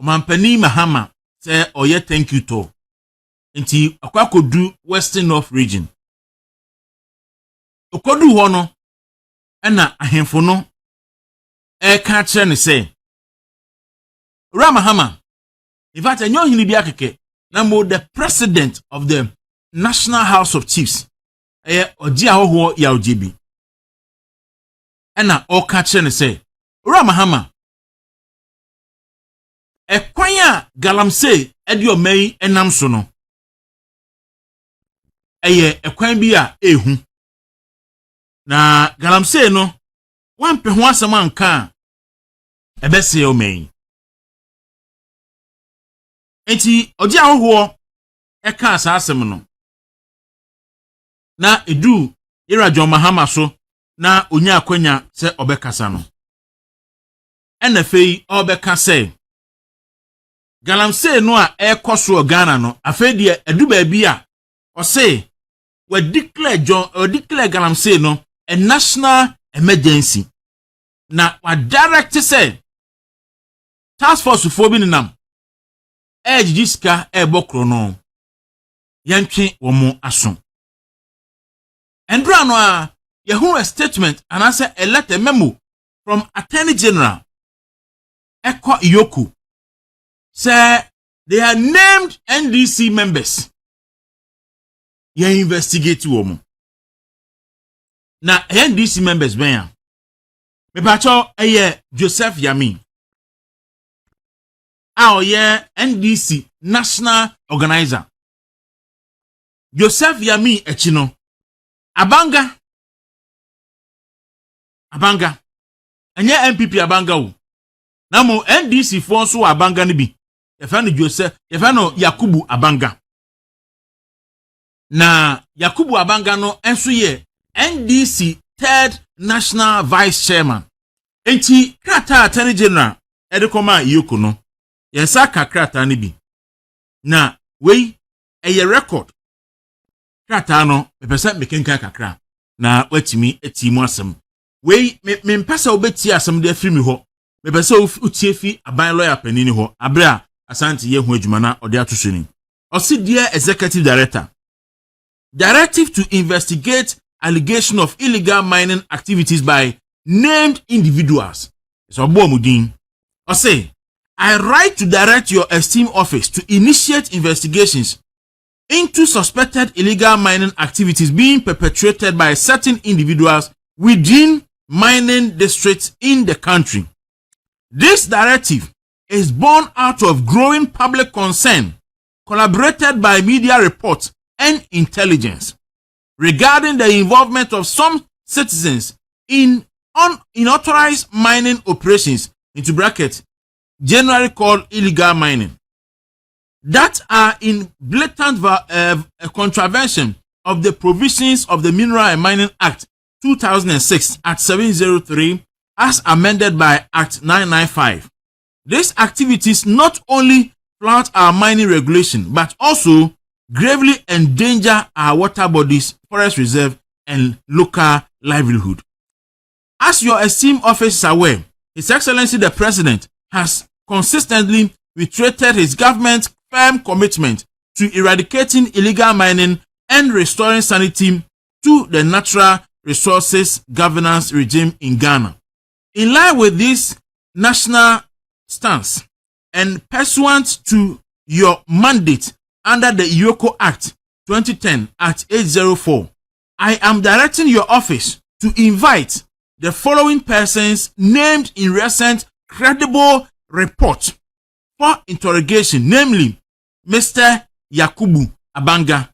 Omampani Mahama say oye thank you to. Nti akwakodu Western North region. Okodu hono ena ahemfo no ka kire ne say Mahama in fact enyo hini bia keke na mo the president of the National House of Chiefs oji ahoho ya ojebi ena o ka kire ne say Mahama ekwan a Galamsey edi omai enam so no ekwan bi a ehu na Galamsey no wampe ho asem anka ebese omai enti oji ahoho eka asasem no na edu ira John Mahama so na onya akwanya se obekasa no ena fei obeka say Galamsey no a ekoso Ghana no afedie edu ba bi a o say we declare Galamsey no a national emergency na wa direct say task force fo bi nam jiska bokro no yantwe wo mo aso endra no a yehu a statement and answer a letter memo from Attorney General Eko Iyoku say they are named NDC members. Ye investigate woman. Na NDC members ben. Me pacho Joseph Yami. NDC national organizer. Joseph Yami echino. Abanga. Anye MPP Abanga u. Namo NDC fonso Abanga ni bi. Yefano Joseph, yefano Yakubu Abanga. Na Yakubu Abanga no enso ye NDC third national vice chairman. Enti krata Attorney General edekoma Iyoko no. Yensa ka krata ni bi. Na wei eye record. Krata no mepesa mekenka kakra. Na watimi etimu asem. Wei me mpesa obeti asem de afiri mi ho. Mepesa utie fi aban lawyer panini ho. Abra Ashanti ye hu adwuma na ode atosoni. Osi dear executive director. Directive to investigate allegation of illegal mining activities by named individuals. So Bomudin. Osi, I write to direct your esteemed office to initiate investigations into suspected illegal mining activities being perpetrated by certain individuals within mining districts in the country. This directive is born out of growing public concern, collaborated by media reports and intelligence regarding the involvement of some citizens in unauthorized mining operations, into brackets, generally called illegal mining, that are in blatant contravention of the provisions of the Mineral and Mining Act 2006 Act 703 as amended by Act 995. These activities not only flout our mining regulation, but also gravely endanger our water bodies, forest reserve, and local livelihood. As your esteemed office is aware, His Excellency the President has consistently reiterated his government's firm commitment to eradicating illegal mining and restoring sanity to the natural resources governance regime in Ghana. In line with this national stance and pursuant to your mandate under the Iyoko Act 2010 Act 804, I am directing your office to invite the following persons named in recent credible report for interrogation, namely Mr. Yakubu Abanga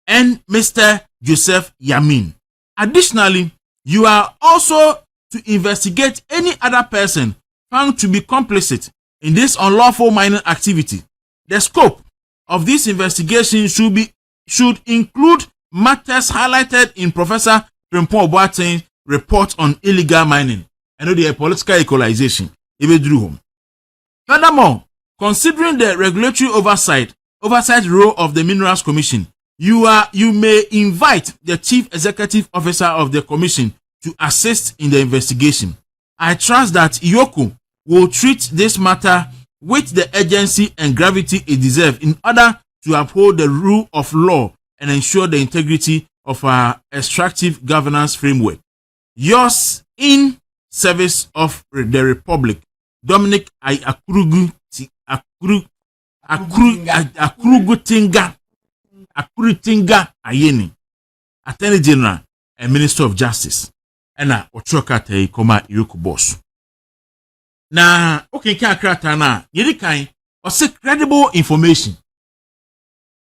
and Mr. Joseph Yamin. Additionally, you are also to investigate any other person found to be complicit in this unlawful mining activity. The scope of this investigation should include matters highlighted in Professor Prempeh Boateng's report on illegal mining and the political equalization. Furthermore, considering the regulatory oversight role of the Minerals Commission, you may invite the Chief Executive Officer of the Commission to assist in the investigation. I trust that Iyoko will treat this matter with the urgency and gravity it deserves in order to uphold the rule of law and ensure the integrity of our extractive governance framework. Yours in service of the Republic, Dominic Akurutinga Ayeni, Attorney General and Minister of Justice. Ena otroka te koma yoku boss. Na okenka krata na yedi kan o say credible information.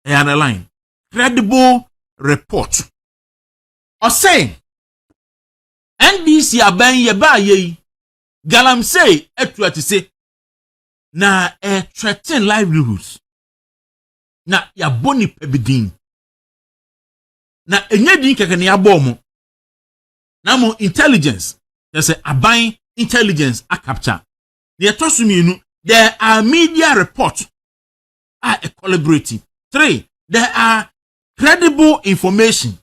E underline credible report. O say NDC aban ye ba ye Galamsey etu ati say na threaten livelihoods. Na ya boni pebidin. Na enye din keke ne ya bomo. Now intelligence, there's a buying intelligence a capture. There are media reports are a collaborative. 3, there are credible information.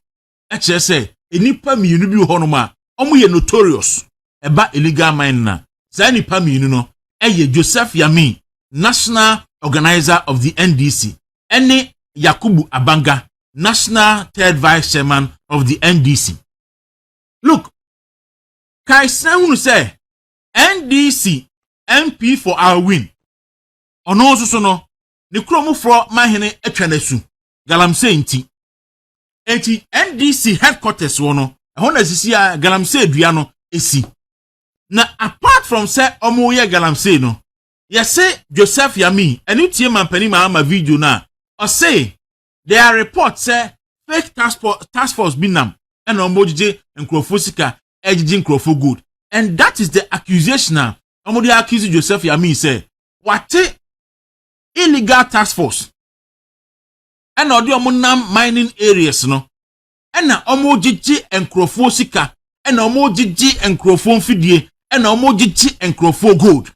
Actually, say enipa mi yunu bi honoma. Omu ye notorious eba illegal mine na. Sa enipa mi yunu no eye Joseph Yami, national organizer of the NDC. Ene Yakubu Abanga, national third vice chairman of the NDC. Look, Kaisan say NDC MP for our win. Ono so no ne kromo fro mahene etwanesu Galamsey nti. Enti NDC headquarters wono ehon asisi a Galamsey dua no esi. Na apart from say omo ye Galamsey no, ye say Joseph Yami eni tie mampani ma video na o say there are reports say fake task force binam and omojije nkrofo sika ejiji nkrofo good, and that is the accusation now. Omodi accuse Joseph Yami say what illegal task force and odi omonam mining areas no and na omojiji nkrofo sika and omojiji nkrofo mfidie and omojiji nkrofo gold.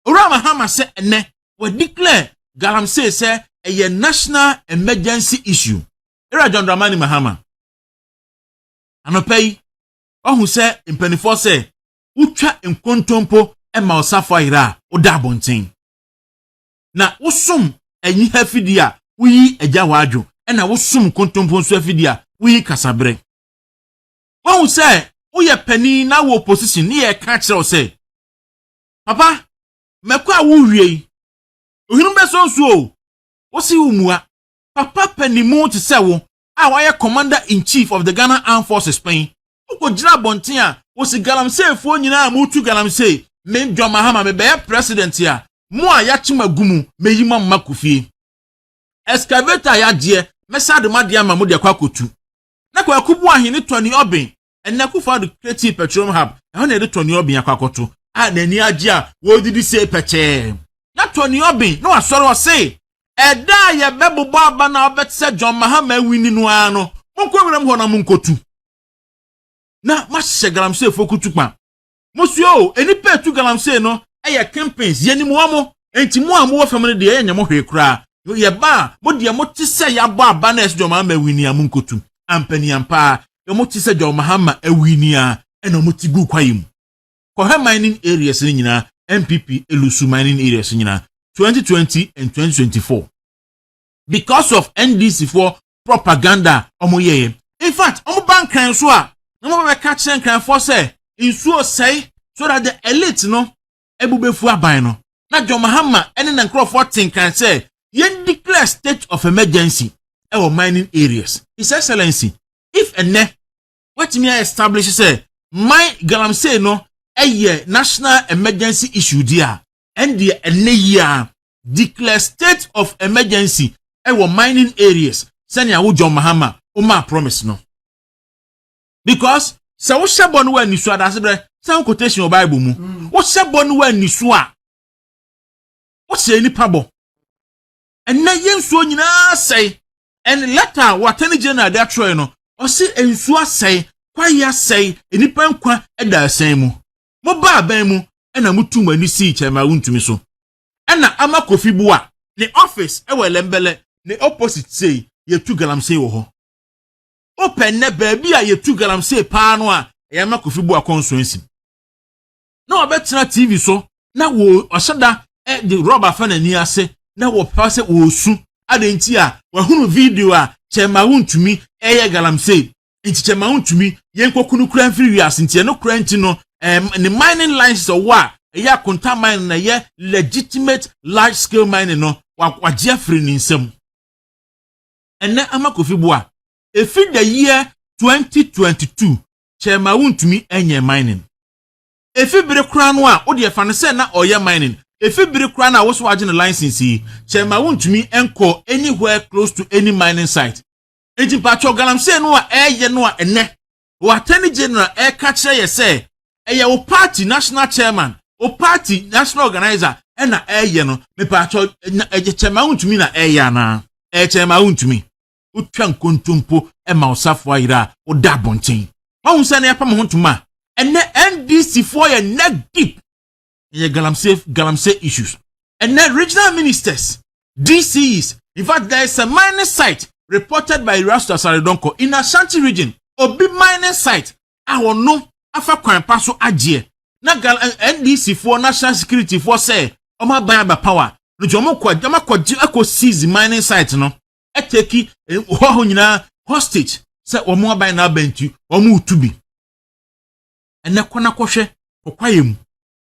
Urama Hama say ene we declare Galamsey say a national emergency issue. Era John Dramani Mahama. Anopei, who say in penifo say, Ucha nkontompo ema osafo ira oda bontin. Na usum enyi hafidia uyi eja wadwo ena usum nkontompo nso hafidia uyi kasabre. Who say uye pani na wo opposition ni e ka kire o say, Papa, mekwa wo wie. Ohinu beso nso o. Osi umua. Papa penimu ti se wo. Awaye commander-in-chief of the Ghana Armed Forces Spain. Uko jina bontia, wosi Galamsey fo nyina mutu Galamsey, me John Mahama me be president ya. Mo ya chima gumu me yima makufie. Excavator ya die, me sade madia ma mo de kwakotu. Na kwa kubu ahini Tony Obin, and na kufa the creative petroleum hub. Ehon na de Tony Obin yakwakoto. A na ni agya, wo didi say peche. Na Tony Obin, no asoro o say Eda ye bebo baba na obetse John Mahama wini no ano. Monko werem ho na monkotu. Na mahye Galamsey fokutukpa. Mosio enipa etu Galamsey no eye campaigns ye ni mo amo. Enti mo amo wo family de ye nyamo hwe kura. Ye ba mo de mo tise ya bo aba na John Mahama wini a monkotu. Ampani ampa ye mo tise John Mahama awini a ena mo tigu kwayim. Ko he mining areas ni nyina MPP elusu mining areas nyina 2020 and 2024 because of NDC for propaganda omoyeye. In fact, omo bankan so a no be catch kan for say Exp0sed so that the elite no ebubefu aban no na John Mahama ene na nkrofo tinkan say yen declare state of emergency e mining areas. His Excellency, if ene what me establish say my Galamsey no national emergency issue there and the year declare state of emergency mining areas. Sanya wo John Mahama ma promise no. Because se wo shebon wa nisu adasebre some quotation of Bible mu. Wo shebon wa nisu a wo se ni pabo. And na yensu nyina say and letter what any general that try no. O se ensu asay kwa ya say enipa nkwa eda asan mu. Mo ba ban mu ena mutu mani si chema wuntumi so. Ena ama Kofi Bua ne office lembele ne opposite say ye tu Galamsey wo ho. Open ne baby a ye tu Galamsey pa no a ye ama Kofi Bua constituency. Na obetra TV so na wo osada the rubber fa na ni ase na wo pa se wo su adenti a wa hunu video a chema wuntumi eye Galamsey nti chema wuntumi yenkokunu kura mfiri wiase nti no kura nti no the mining lines so wa eye konta mine na ye legitimate large scale mining no wa jeffrey ni nsam enne amakofi boa efi the year 2022 chema wuntumi enye mining efi bere kura no a wo de fa no se na oye mining efi bere kura na wo so age no license yi chema wuntumi enko anywhere close to any mining site enti pacho Galamsey no a eye no a enne wo attorney general ka kire ye se eye wo party national chairman wo party national organizer na eye no me pacho chema wuntumi na eye na chema wuntumi utwa nkontompo ma osafo ayira wo da bonten won se na ya pam ho ntuma enne NDC for your neck deep in Galamsey issues. And then regional ministers, DCs, in fact, there is a mining site reported by Rasta Saridonko in Ashanti region. Obi mining site, I will know afa kwan paso agie. Na NDC for national security for say, Oma baya power. No jomo kwa seize mining site no. Eteki ho nyina hostage. Say omo baya na bentu, omo utubi. Ene kwana kohwe kokwayem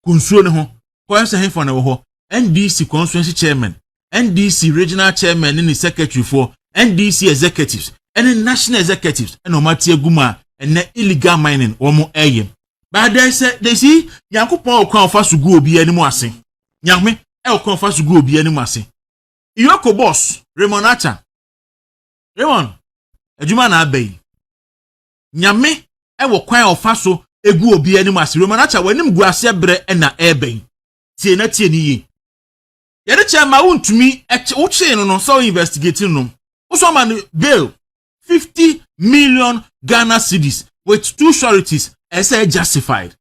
kunsuo ne ho kwa se henfo na wo ho NDC constituency chairman NDC regional chairman ni secretary for NDC executives and national executives and omati aguma ene illegal mining wo mo eyem but they see yankopon okwan ofa sugu obi animu ase nyame okwan ofa sugu obi animu ase iyoko boss Raymond Acha Raymond adwuma na abai nyame wo kwan ofa so egu obi ani masiri Raymond Acha wanim gu ase bre na eben tie na tie ni yi yede che ma wuntumi wo che no so investigating no wo so man bail 50 million Ghana cedis with two sureties as justified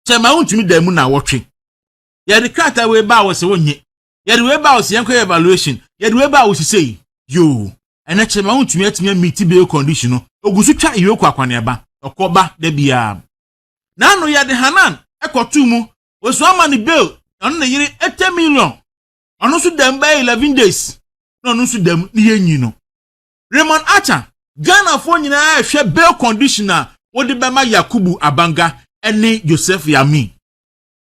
che ma wuntumi da mu na wotwe yede krata we ba wo se wonye yede we ba wo se yanko evaluation yede we ba wo se sei yo ena che ma wuntumi atimi meet bail condition no ogusu twa iyoko akwane ba okoba de bia nanu ya de hanan ekotu mu oso amani bill anu na yiri 80 million anu su dem by 11 days no anu su dem ni yenyi no Raymond Acha Ghana fo nyina hwe bail conditioner wodi bema Yakubu Abanga ene Joseph Yami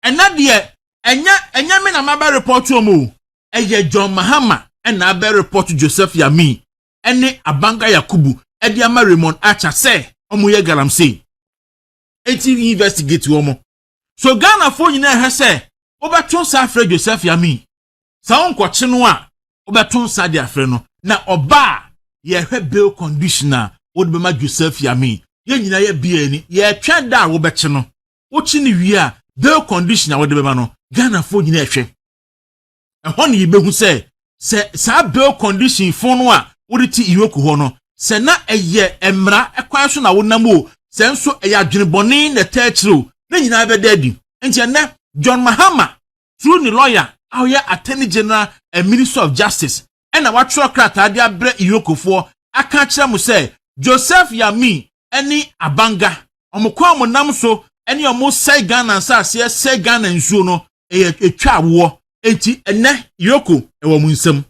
ena de enya me na maba report omo eye John Mahama ena aba report Joseph Yami ene Abanga Yakubu edi ama Raymond Acha say omo ye Galamsey eti investigate omo so Ghana fo nyina he say obeton sa afre Joseph Yami sa onkoche no a obeton sa de afre no na oba ye hwe bail conditioner odbema Joseph Yami ye nyina ye bia ni ye twa da wo beche no wo chi ni wi a bail conditioner odbema no Ghana fo nyina ehwe ehon ye behu say sa bail condition fo no a wodi ti iwoku ho no se na eye emra ekwan so na wonam o se nso eye adwenebone na tachiro na nyina be dadi enti na John Mahama through the lawyer awya attorney general and minister of justice and na watro krata de abre iyokofo aka kire mu se Joseph Yami eni Abanga omukwa mo nam so eni omo sei Ghana nsase sei Ghana nsuo no etwa awo enti ene iyoko ewo mu nsam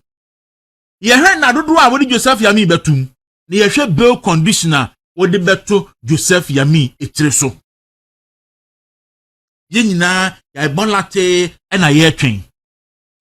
ye hwe na dodo a wodi Joseph Yami betum ni yehwe bail conditioner wodi beto Joseph Yami etire so ye nyina ya bon late na ye twen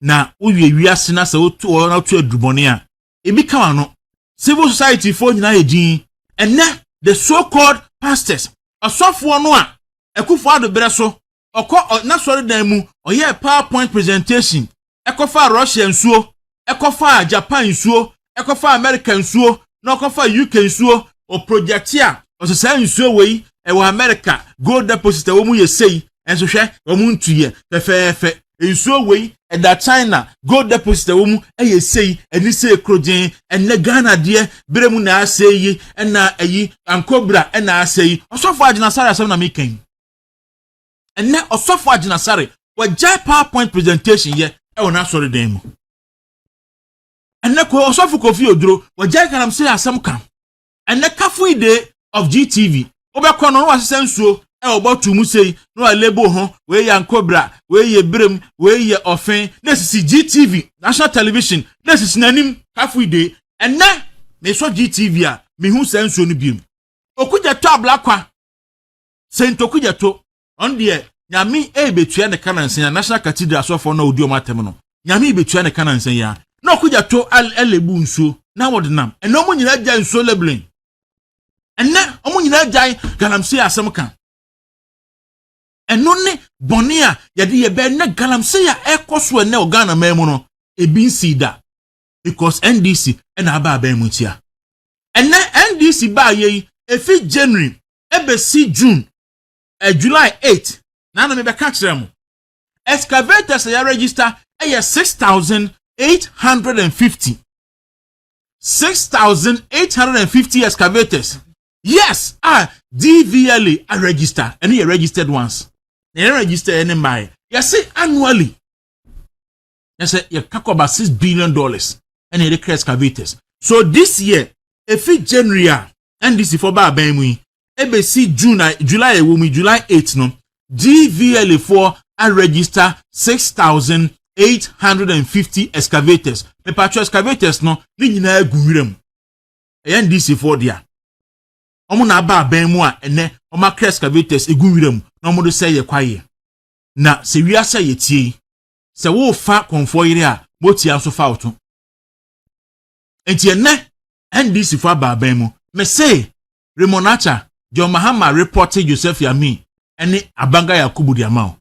na uwie wiase na se otu na otu adubone a ebi ka no civil society for nyina edin ene the so called pastors asofo no a ekufo adobere so okọ na sori dan mu oye PowerPoint presentation ekofa Russia nsuo ekofa Japan nsuo ekofa America nsuo na okofa UK nsuo o project a osesa nsuo wei ewo America gold deposit wo mu yesei enso hwe wo mu ntuye fefefe nsuo wei eda China gold deposit wo mu yesei eni se ekrogen enne Ghana de beremu na aseyi ena ayi ankobra ena aseyi osofo agina sare asem na mekan enne osofo agina sare wa jai PowerPoint presentation ye ewo na sori dan mu enne ko osofo Kofi Oduro wa jai Galamsey asem kan enne kafu ide of GTV obekọ no wa sesensuo obotu mu sei no label ho we ya nkobra we ye brem we ye ofen nesisi GTV national television nesisi nanim halfway day ena me so GTV a me hu senso no biem okuja to ablakwa sento okuja to on de nyame betua ne kanansen national cathedral so for na odi o matem no nyame betua ne kanansen ya na okuja to alebu nso na wodnam ena omo nyina gya nso labeling ena omo nyina gya Galamsey Asem kan eno ne boni a yade ye be na Galamsey a ekoso ene organa memu no ebi nsida because NDC ena aba mu tia ene NDC ba ye efi January ebesi June July 8 na me be catch them excavators ya register 6,850 excavators. Yes, DVLA are register and you registered once. They register any my. You say annually. You say you talk about $6 billion and you excavators. So this year, if it's January and this is for Babemui, ABC July 8 no DVLA for I register 6,850 excavators. Me patro excavators no ni nyina aguwirem. NDC for dia. Omo na ba mu a ene oma excavators eguwirem na omo do say ye kwaye. Na se wiase ye tie. Se wo fa konfo yire a motia so fa oto. Enti ene NDC for ba mu. Me say Remonacha John Mahama reported Joseph Yami ene abanga Yakubu di amao.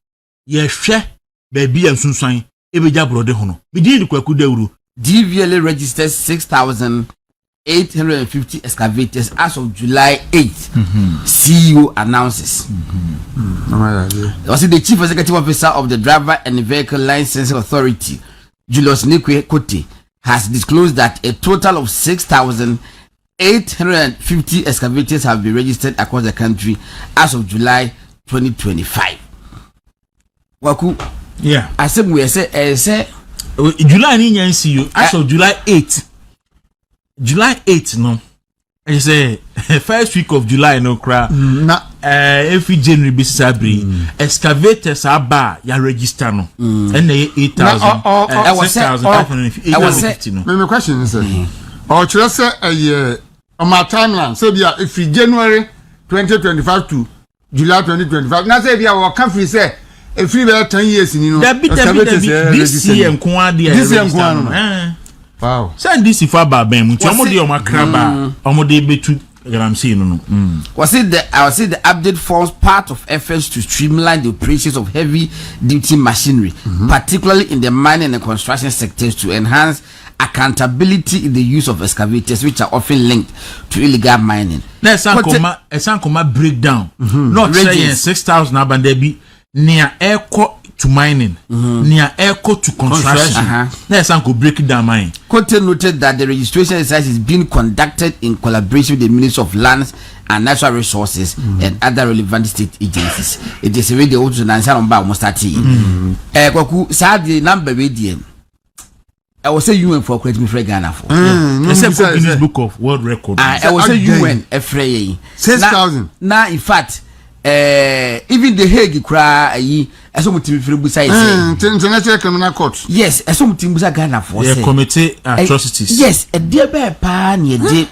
Ye hwe baby ensunsan ebeja brode hono. Bidin kwaku dawuru. DVLA registered 6,850 excavators as of July 8. CEO announces. Was the Chief Executive Officer of the Driver and Vehicle Licensing Authority, Julius Nikwe Kote, has disclosed that a total of 6,850 excavators have been registered across the country as of July 2025. Waku, yeah. Asem we say July ni nyansi you as of July 8. July 8 no. I say first week of July no cra. Every January be sabri excavators aba ya register no. And 8,000. I was 6,550 no. My question is or just say on my timeline say if January 2025 to July 2025 now say we can free say if we were 10 years in this year wow. Send this if I bam omode o makraba omode betu Galamsey no. Was it the update forms part of efforts to streamline the operations of heavy duty machinery, particularly in the mining and construction sectors, to enhance accountability in the use of excavators, which are often linked to illegal mining. Let's say breakdown. Not saying 6,000 abandebi near echo to mining, near echo to construction. Let's go break it down mine. Kote noted that the registration exercise is being conducted in collaboration with the Ministry of Lands and Natural Resources and other relevant state agencies. It is already also answer on ba almost 30. Kwaku sad the number radio. I will say UN for create me for Ghana for. Except for Guinness Book of World Record. I will say UN Efrey 6,000. Now in fact even the Hague cry Asomutimi Busa International Criminal Court. Yes, Asomutimi Busa Ghana for committee atrocities. Yes, a dear bear pan ye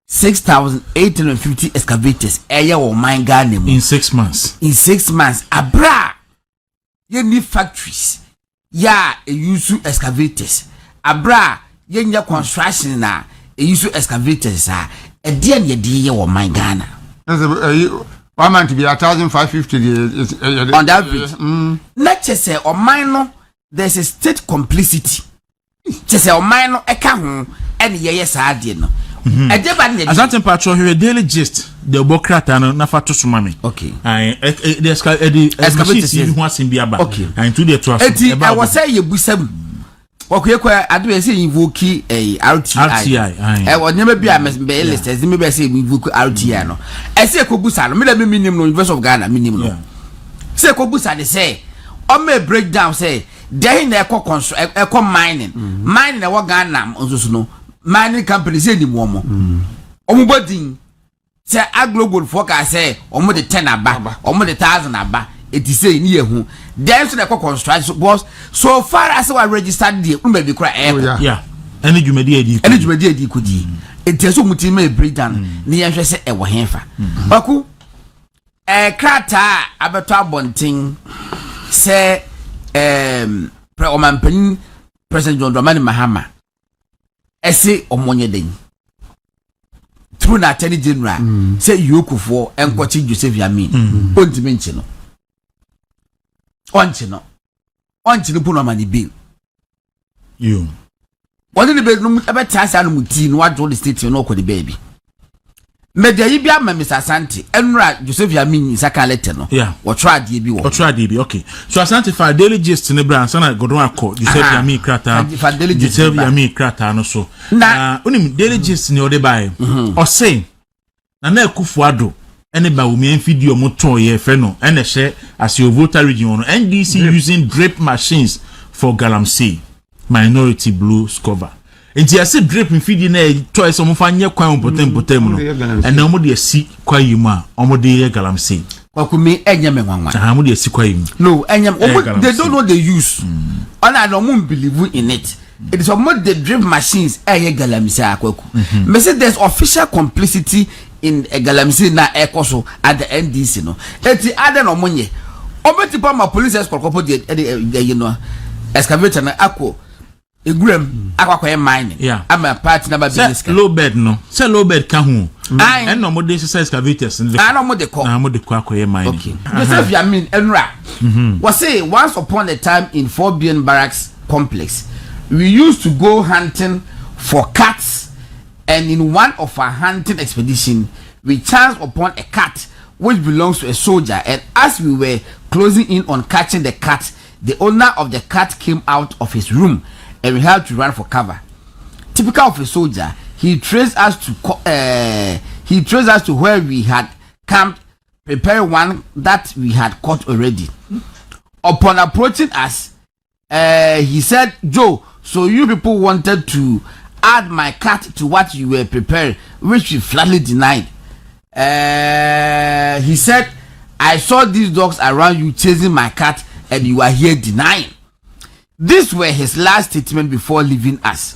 6,850 excavators or mine Ghana in 6 months. In 6 months, abra ye need factories. Ya a use excavators. Abra ye need construction na a use excavators a dear ye or mine Ghana. 1 month to be 1,550 on that average. Not just say or minor, there's a state complicity. Just say or minor a can and yes, I did no. Ashanti patrol here daily gist the Bokrata na fato sumami. Okay. The excavators you want in Biaba. Okay. And to the trust. I was saying you busem. Okay, I do say invoke a RTI. I will never be a list as maybe say invoke RTI. No, I say Kobusa, minimum University of Ghana minimum. Say Kobusa, they say, on may break down, say, there in eco mining, mining a Ghana, also no mining companies any woman. Omubodin say a global forecast say omo de 10 aba omo de 1,000 aba it is say ni ehu then so the construction was so far as we registered the be kra yeah any jumedi edi kudi it is so muti me breakdown ni ya hwe say e wo henfa Bawku krata abeto abonten say pre-omanpen President John Dramani Mahama ese omonye den through na attorney general say yokufo enkochi Joseph Yamin ontime nchi no onchi no puno mani bill you wọ́n ní bẹ́ẹ̀ no ebe tiasa no muti no wadro the state no ko the baby media yi bia ma Mr. Asante enura Joseph Yamin saka letter no wo try de bi okay so Asante for daily gist ne bra sana godon akọ Joseph Yamin krata Joseph Yamin krata no so na onim daily gist ne ode bae o say na ekufuado ene ba wumi video mo ton ye fe no ene hye as your voter region no NDC using drape machines for Galamsey minority blue cover. Enti ase drip mfidi na choice omo fa nye kwan potem no ena omo de asi kwa yimu a omo de ye Galamsey Bawku me enye me nwanwa omo de asi kwa yimu no enye they don't know the use ona no mo believe in it is omo the drip machines ye Galamsey akwaku me say there's official complicity in Galamsey na ekoso at the NDC no eti ade no monye omo tipa ma police escort kopo de you know excavator na akwo egurem akwakoye mining ama party na ba business low bed no say low bed ka hu en no mo de excavators no mo de ko na mo de ko akoye mining okay Joseph Yamin enra was say once upon a time in 4BN barracks complex we used to go hunting for cats, and in one of our hunting expedition we chanced upon a cat which belongs to a soldier, and as we were closing in on catching the cat, the owner of the cat came out of his room and we had to run for cover. Typical of a soldier, he traced us to where we had camped, prepare one that we had caught already. Upon approaching us, he said, "Joe, so you people wanted to add my cat to what you were preparing," which we flatly denied. He said, "I saw these dogs around you chasing my cat and you are here denying." These were his last statement before leaving us.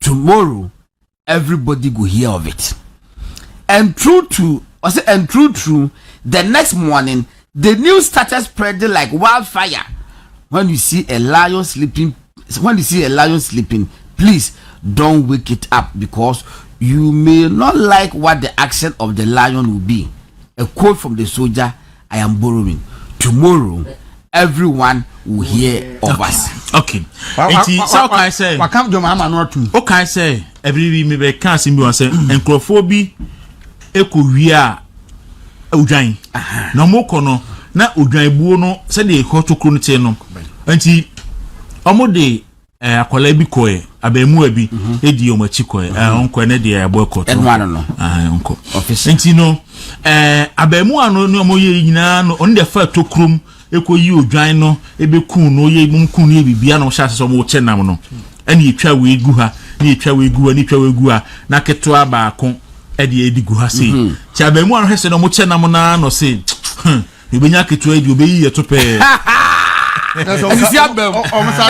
Tomorrow, everybody go hear of it. And true, the next morning, the news started spreading like wildfire. When you see a lion sleeping, please don't wake it up, because you may not like what the action of the lion will be. A quote from the soldier I am borrowing. Tomorrow, everyone will hear of us. Okay. So can I say? What come to my man or two? Okay, I say every me be can't see me one say encrophobia ekuwia udwan. Na moko no na udwan buo no se de hotokro no tie no. Enti omo de akwala bi koe abemu abi edi omachi koe onko ne de abo ekoto. Enwano no. Onko. Enti no abemu ano no omo ye nyina no on de fa tokrom ekoyi odwan no ebekun no ye mumkun no bibia no hya aseso mo chenam no ene etwa we gu ha ne etwa we gu ha na keto abaako ede edi gu ha sei ti abemu ano hese no mo chenam na no sei ebenya keto edi obeyi ye to pe Asisi abem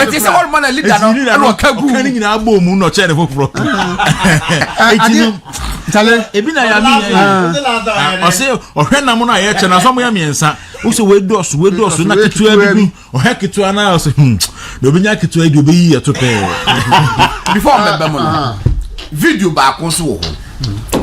eti se all man leader no kagu kan nyina agbo mu no che ne foforo eti no tale ebi na ya mi o se ohwe na mo na ye che na so mo ya miensa o se we do so na ketu abi ohwe ketu ana o se do benya ketu edi obeyi ye to pe before me mo no video ba ko so wo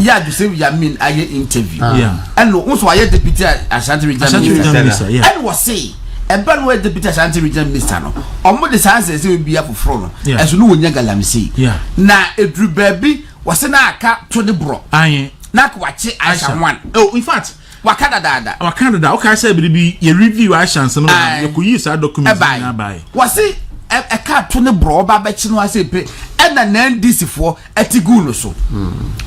ya Joseph Yamin aye interview and no so aye deputy Ashanti region minister and was say ebe no deputy Ashanti region minister no omo de sanse se obi afoforo no eso no wonya Galamsey na edru baby wase na aka to the bro aye na ka wache Ashan oh in fact wakada okay say bi ye review Ashan no ye ko use that document na buy wase eka to the bro ba ba chi no ase pe na NDC for etigu no so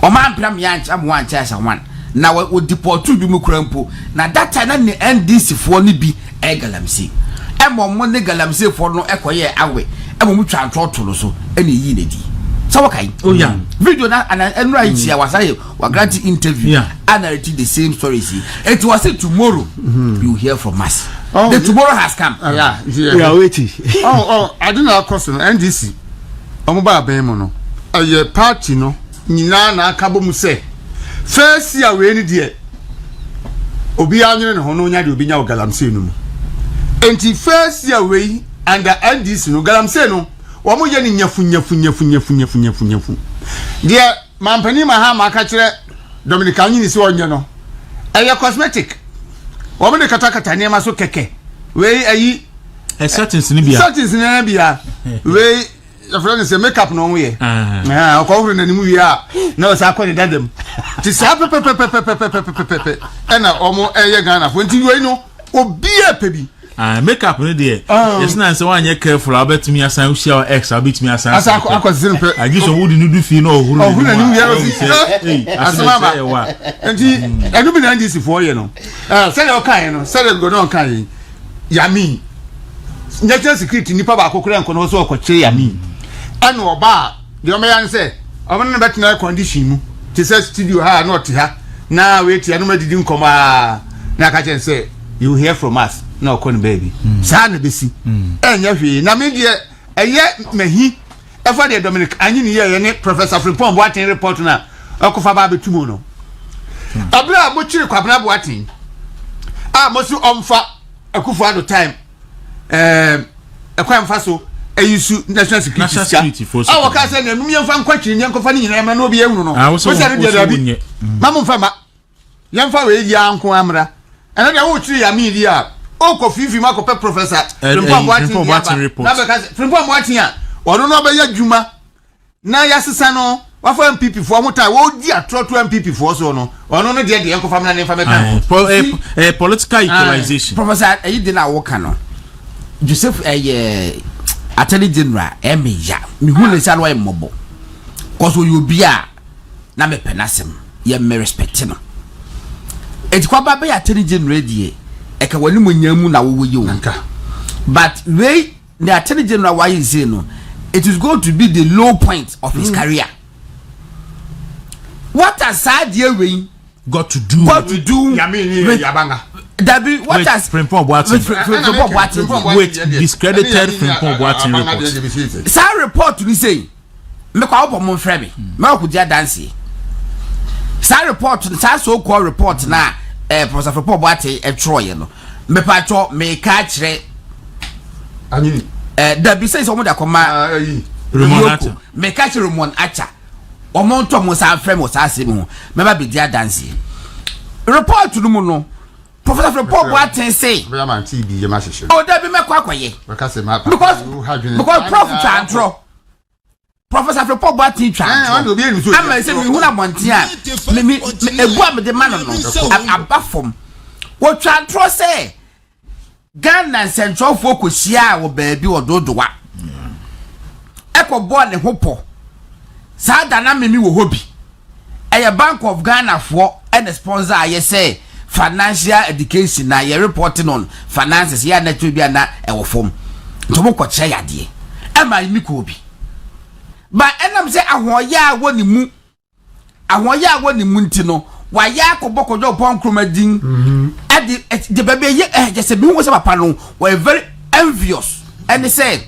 o man pram yancha mo ancha Ashan na we deport bi mu krampo na that time na NDC for ni bi Galamsey mo ne Galamsey for no ekoye awe mo mu twa ntoto so ene yi ne di Sawakai. Oh yeah. Video na and right here was I grant interview and I read the same stories. It was said tomorrow you hear from us. The tomorrow has come. Yeah. We are waiting. I don't know question NDC. Omoba abemo no. Party no. Nyina na akabo mu say. First year we ni de. Obi anwere ne ho no nya de obi nya o Galamsey no mu. Enti first year we under NDC no Galamsey no. Womo ye ni nyafu. Dear mampani ma ha ma ka kire Dominican ni se onye no. Eye cosmetic. Womo de katakata ne ma so keke. We ayi settings ni bia. Settings ni bia. We your friend say makeup no we. Ah, ko huru na ni mu wi a. Na o sa ko de dadam. Ti sa pe. Ena omo eye Ghana fo nti we no obi a pebi. Makeup no there. Yes na say wan ye careful about me asan share X about me asan. Asa akwazin pe. I just would no do fi no ohuru. Ohuru na ni mu ya o say. Asama ba. Nti edu bi na NDC for ye no. Say o kan no, say go no kan yami. National security nipa ba akokora nko no so okoche yami. Ana oba de o me yan say omo no betina condition mu. Ti say studio ha na oti ha. Na we ti anu madidi nkoma na ka chen say you hear from us. No kon baby. Sa na besi. Enya hwe na me de eye mahi e for the Dominic anyi ni ye ne Professor Frimpong Boatin report na akofa ba betumo no. Abra mo chiri kwabna Boatin. Mo su omfa akufu ado time. Ekwa mfa so eyisu national security force. Waka say na num yemfa nkwatwi nyankofa ni nyina ma no obi ehunu no. Wo say de dabi. Mamu mfa ma. Yemfa we yi anko amra. Ena de wo chiri ya mi di a. Oko fifi mako pe Professor Frimpong Boatin report. Na be ka Frimpong Boatin a ono no be ya dwuma. Na ya sesa no wa for MPP for mo tai wo di atroto MPP for so no. Ono no de enkofa na ne fa me kan. Political equalization. Professor ayi de na wo kan no. Joseph Attorney General Emeya mi hu le sa no emobo. Cause you be a na me penasem ye me respect no. Etikwa ba be Attorney General die eka wani munyamu na wo ye wo. But we the Attorney General why is say no, it is going to be the low point of his career. What has Sadia we got to do? Yami Yabanga. Dabi, what has Frimpong Boatin with discredited Frimpong Boatin report? Sa report to say me kwa obo mo frɛ me ku dia dance. Sa report sa so called report na Professor Frimpong Boatin troye no. Me pa cho me ka kire anyi dabi say so mo da koma Remonata. Me ka kire Remon acha. Omo nto mo sa frɛ mo sa se mo. Me ba be dia dance. Report no mu no. Professor Frimpong Boatin say be man TB ye ma hwehwe. Oh dabi me kwa kwaye. Because ma because Prof Chantro Professor Frimpong Boatin Chantro. Am say me hu na monte a me ebu am de man no abafom. Wo Chantro say Ghana Central Focus ya wo baabi ododowa. Eko bo ne hopo. Sa da na me wo hobi. Eye Bank of Ghana for and sponsor aye say financial education na ye reporting on finances ya na to bia na ewo fom. Ntomo ko che yade. E ma mi ko obi. Ba enam say ahoya woni mu. Ahoya woni mu ntino wa ya kobokojo pon kromadin the baby just be who say papa no were very envious and they said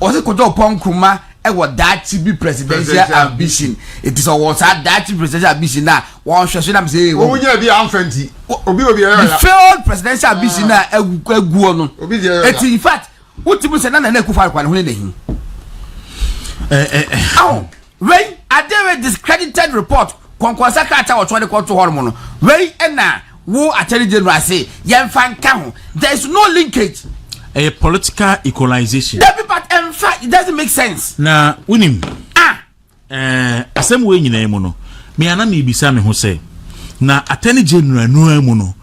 was it kojo pon kroma e wo that be presidential ambition. It is what that presidential ambition na one hwese na say wo nya bi amfanti obi the failed presidential ambition na agu no in fact what you say na kufa kwa ho ne hin when I did a discredited report konkonsa kata wo twede koto hormo no wey na wo Attorney General say yemfa nka ho. There is no linkage. A political equalization. That but in fact it doesn't make sense. Na unim asem we nyina mu no me ana me bisa me ho say na Attorney General no amu no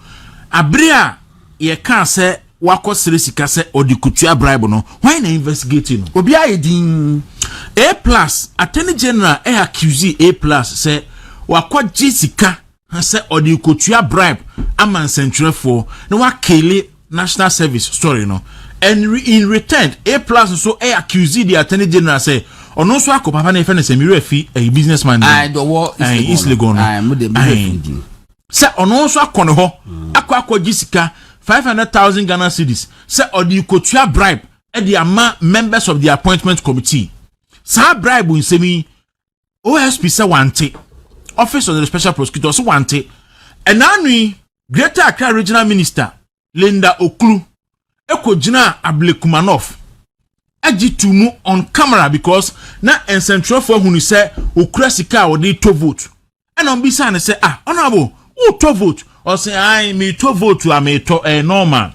abre a ye kan say wakosere sika say odikutua bribe no why na investigate no obi ayedin A+ Attorney General accuse A+ say wakwaji sika say odikutua bribe aman central for no wakele national service story no and in return A+ so accuse the Attorney General say ono so akọ papa na efe Semiru Efi a businessman the war is East Legon se ono so akọ ne ho akọ gisika 500,000 Ghana cedis se odi kotua bribe e di ama members of the appointment committee sa bribe nsemi OSP se wante office of the special prosecutor so wante enanui Greater Accra regional minister Linda Oklu ekojina Ablekumanov agitumu on camera because na ensentro for hunu se okura sika o dey to vote and on bisa ne say honorable who to vote or say I me to vote to am to normal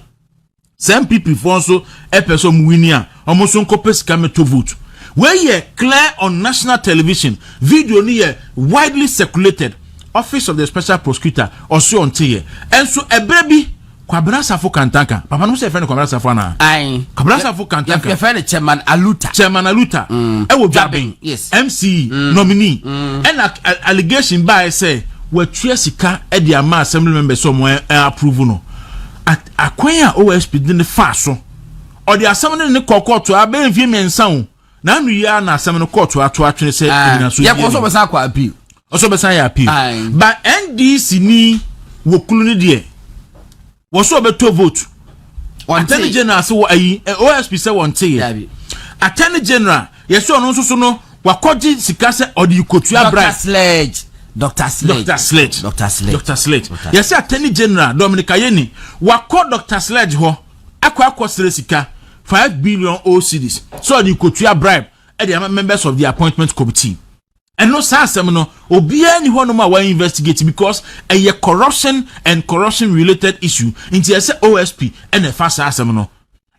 some people for so a person winning almost on copy sika me to vote where ye clear on national television video ni widely circulated office of the special prosecutor or so on tiye and so a baby Kwabena Safo Kantanka. Papa no say friend Kwabena Safo na. Aye. Kwabena Safo Kantanka. Your friend Chairman Aluta. E wo Jabin. Yes. MC nominee. And allegation by say we tue sika e di ama assembly members so mo approve no. Akwan OSP din fa so. O di assembly ne court abe mfie mensa o. Na anu ya na assembly court ato atwene say ina so. Ya ko so be sa kwa appeal. Also be sa ya appeal. But NDC ni wokulu ni de was so beto vote. Attorney General so OSP say one tie. Attorney General yes so no so no wakoji sika se odi kotua bribe. Dr. Sledge. Yes Attorney General Dominic Ayeni wako Dr. Sledge ho akwa sere sika 5 billion cedis. So odi kotua bribe e the members of the appointment committee. And no Asem no obia ni ho no ma wa investigate because a corruption and corruption related issue into OSP and a fast Asem no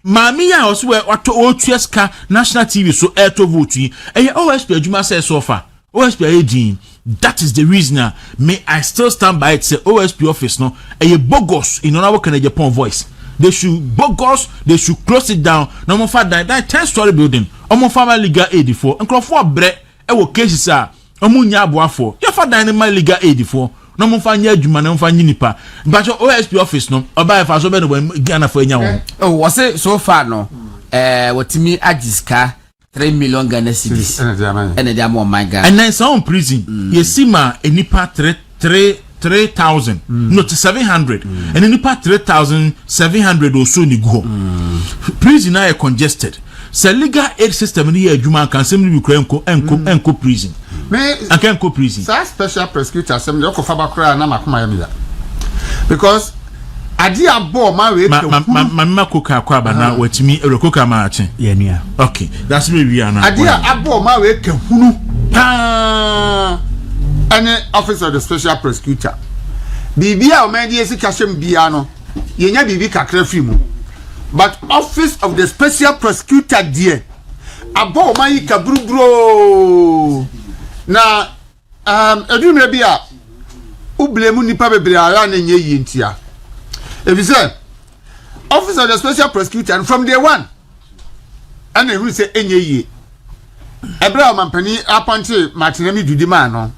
Mami ya also we wato otueska national TV so air to vote yi OSP adwuma say so far OSP agin that is the reason may I still stand by it say OSP office no bogus in our Canadian Japan voice they should bogus they should close it down no more for that 10-story building omo farmer legal aid for nkrofo bre ewo cases omunya aboafo ya fa dan ma legal aid for no mo fa nya adwuma na mo fa nyinipa but OSP office no oba fa so be no Ghana for nya wo oh was it so far no wotimi agiska 3 million Ghana cedis and they am my God and then some prison yesima enipa 3,000 no to 700 and enipa 3,700 or so ni go prison are congested. So legal aid system ni adwuma kan sem ni enko prison me akenko prison sa special prosecutor assembly o ko fa bakra na makoma ya mila because adi abo ma we ma koka kwa ba na watimi erokoka ma ache ye nia okay that's me we are now adi abo ma we ka hunu any office of the special prosecutor bibia o ma di esika hwem bia no ye nya bibi kakra fi mu. But office of the special prosecutor dear abo mai kabrubro na edumre bia ublemu nipa bebre ara na nye yintia if you say office of the special prosecutor and from day one and who say enye yi ebra mampani appointed Martinemi Dudima no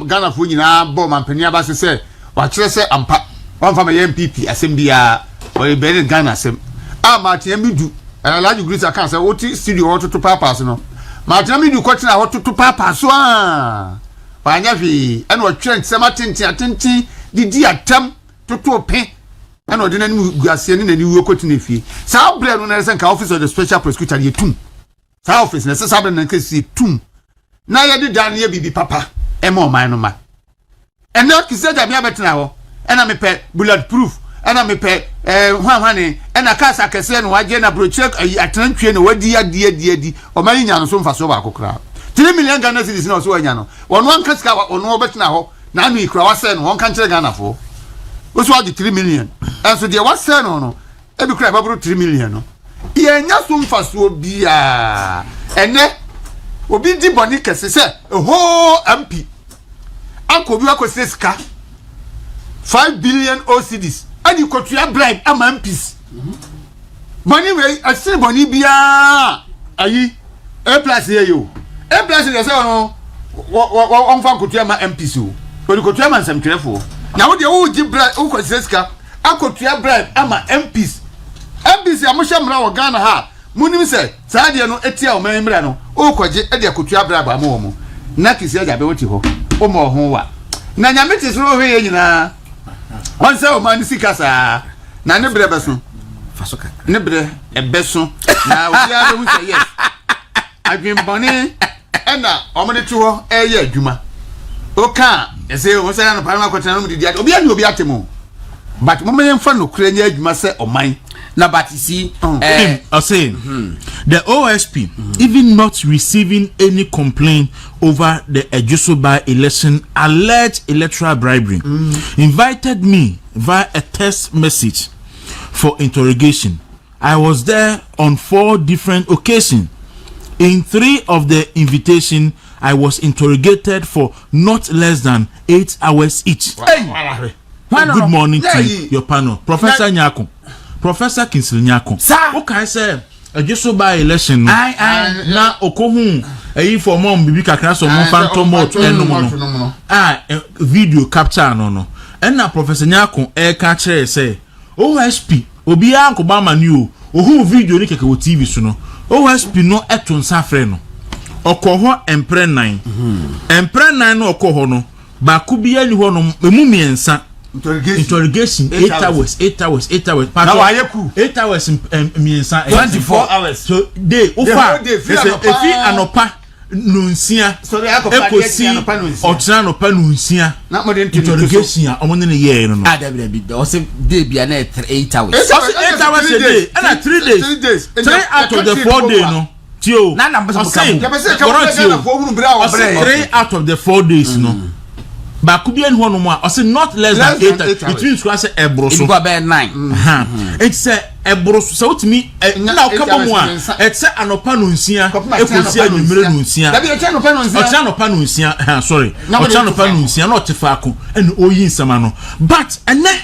Ghana fo nyina bo mampani aba se wa kire se ampa wan fa ma MPP asem bia o be Ghana asem Martinemi du Alaji Grisa kan say oti studio ototo papa so no Martinemi du kwatina ototo papa so wa nya fi and o twen sema tintin didi atam toto pe and o de na ni guase ni na ni wo kwatina fi sa bre no na se ka office of the special prosecutor ye tum sa office na se sa bre na ka si tum na ye de dan ye bibi papa e ma o man no ma and na kise da me abetina ho and na me pe bulletproof and I me pe hwane and a casa kese no waje na broche atantwe no wadi adi o mani nya no so mfa so ba kokra 3 million Ghana cedis na so wanya no won wan kasika ono obetna ho na anu ikra wase no won kan kire Ghana fo wo so wadi 3 million and so de wase no e bi kra baburu 3 million no ye nya so mfa so bia ene obi di boni kese se ho MP anko bi akose sika 5 billion cedis and you could bribe a man piece. Money way, I see money bia. Aye, a plus here you. A plus is one fan could tell my MPC. But you could tell man some careful. Now, the old Jim Bribe, Uncle Seska, I could bribe a my MPs. MPs, I'm sure Ghana ha. munim say saade no etia o memra no o koje e de akotua braba ma wo mo na kisi aja be woti ho o mo ho wa na nyame ti so hwe nyina on say o man sikasa na ne bre beso fasoka ne bre e beso na obia be hu say yes adwembone ena o mo de tu ho e ye adwuma o ka e say o say na parama kwotena no mu didi obia ni obia temo but mo me fa no kura nya adwuma say o man. Now, but you see, the OSP, even not receiving any complaint over the Exp0sed election alleged electoral bribery, invited me via a text message for interrogation. I was there on 4 different occasions. In 3 of the invitation, I was interrogated for not less than 8 hours each. Good morning to your panel, Professor Nyako. Professor Kinsley Nyako. Okay, sir. Exp0sed election. Na okohun eyi for mom bibi kakra so mo phantom mode eno video capture no. And na Professor Nyako ka kire say OSP obi anko ba mani o ohu video ni keke wo TV so no. OSP no eto nsa frɛ no. Okoho empre 9. Empre 9 no okoho no. Bawku bi ali ho no emu miensa. Interrogation 8 hours. Now I ku 8 hours 24 hours. So day ofa efi anopa nunsia ekosi otra anopa nunsia na mo de interrogation a omo ne ye no David o say day bia na 8 hours. 8 hours a day and 3 days 3 out of the 4 days no tio na number some 3 out of the 4 days no Bawku bi en ho no mo a say not less than 8 it means to say ebroso it go be 9 it's say ebroso so utimi na okabo mo a it's say anopa no nsia ekosi anwumere no nsia da bi o cha anopa no nsia sorry o cha anopa no nsia na o tefa ako en oyi nsama no but ene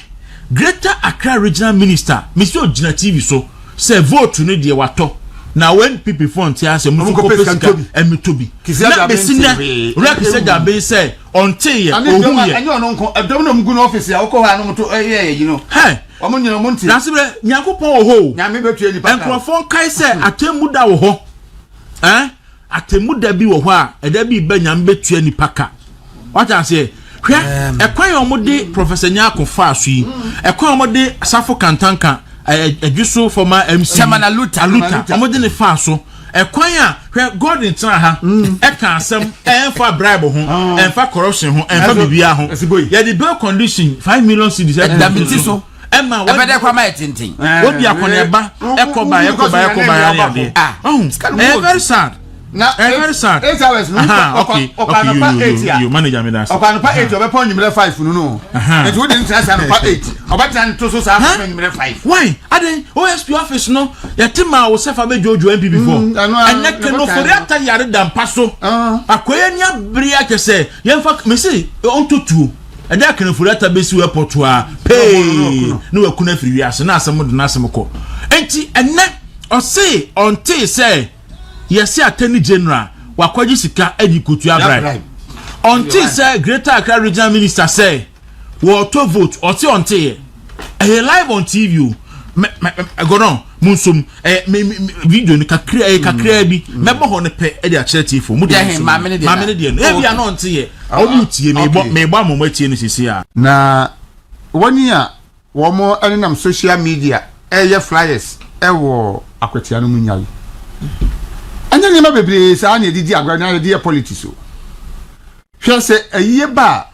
Greater Accra Regional Minister Mr. Ogina TV so say vote no de wato. Now when people phone tia say mu ko pesika emitobi na besina rep say da be say until ye ohun ye anyo no nko edom no mgu no office ya wo ko ha no moto you know hey omo nyina mo nti na sibre nyakopon oho nyame betu ni pa enkrofon kai say atemu da wo ho atemu da bi wo ho a eda bi ba nyame betu ni paka what I say hwe ekwan omode Professor Nyako fa aso yi ekwan omode Asafo Kantanka Exp0sed former MC Samana Luta amode ne fa so ekwan a hwe God in tran ha eka asem enfa bribe ho enfa corruption ho enfa bibia ho ye the bail condition 5 million cedis so Emma what be kwa ma tintin obi akone ba ekoba ya de very sad. Now, very sad. 8 hours. Okay. You manage me that. Okay, pa 8. Obe pon number 5 no. And we didn't say pa 8. Oba tan to so sa number 5. Why? Aden OSP office no. Ya tima wo sefa be jojo MP before. And na no for that yare dan paso. Akoya nya bri akese. Yemfa me say on to two. And that can for that be si airport a pay. No we kuna free wiase na asem do na asem ko. Enti enne o say until say yes, Attorney General, wakwaji sika edi kutu bribe. Until say Greater Accra Regional Minister say, we to vote until live on TV. Go on, munsum video ni kakra bi. Mebo ho ne pe edi akere tifo. Mu de mamene de no. E bia no until ye. Omu tie me bo amoma tie no sisi a. Na woni a wo mo enam social media flyers wo akwatia no munyayi. Anya ni ma bebre sa anya didi agwa na didi politics o hwe se ayiye ba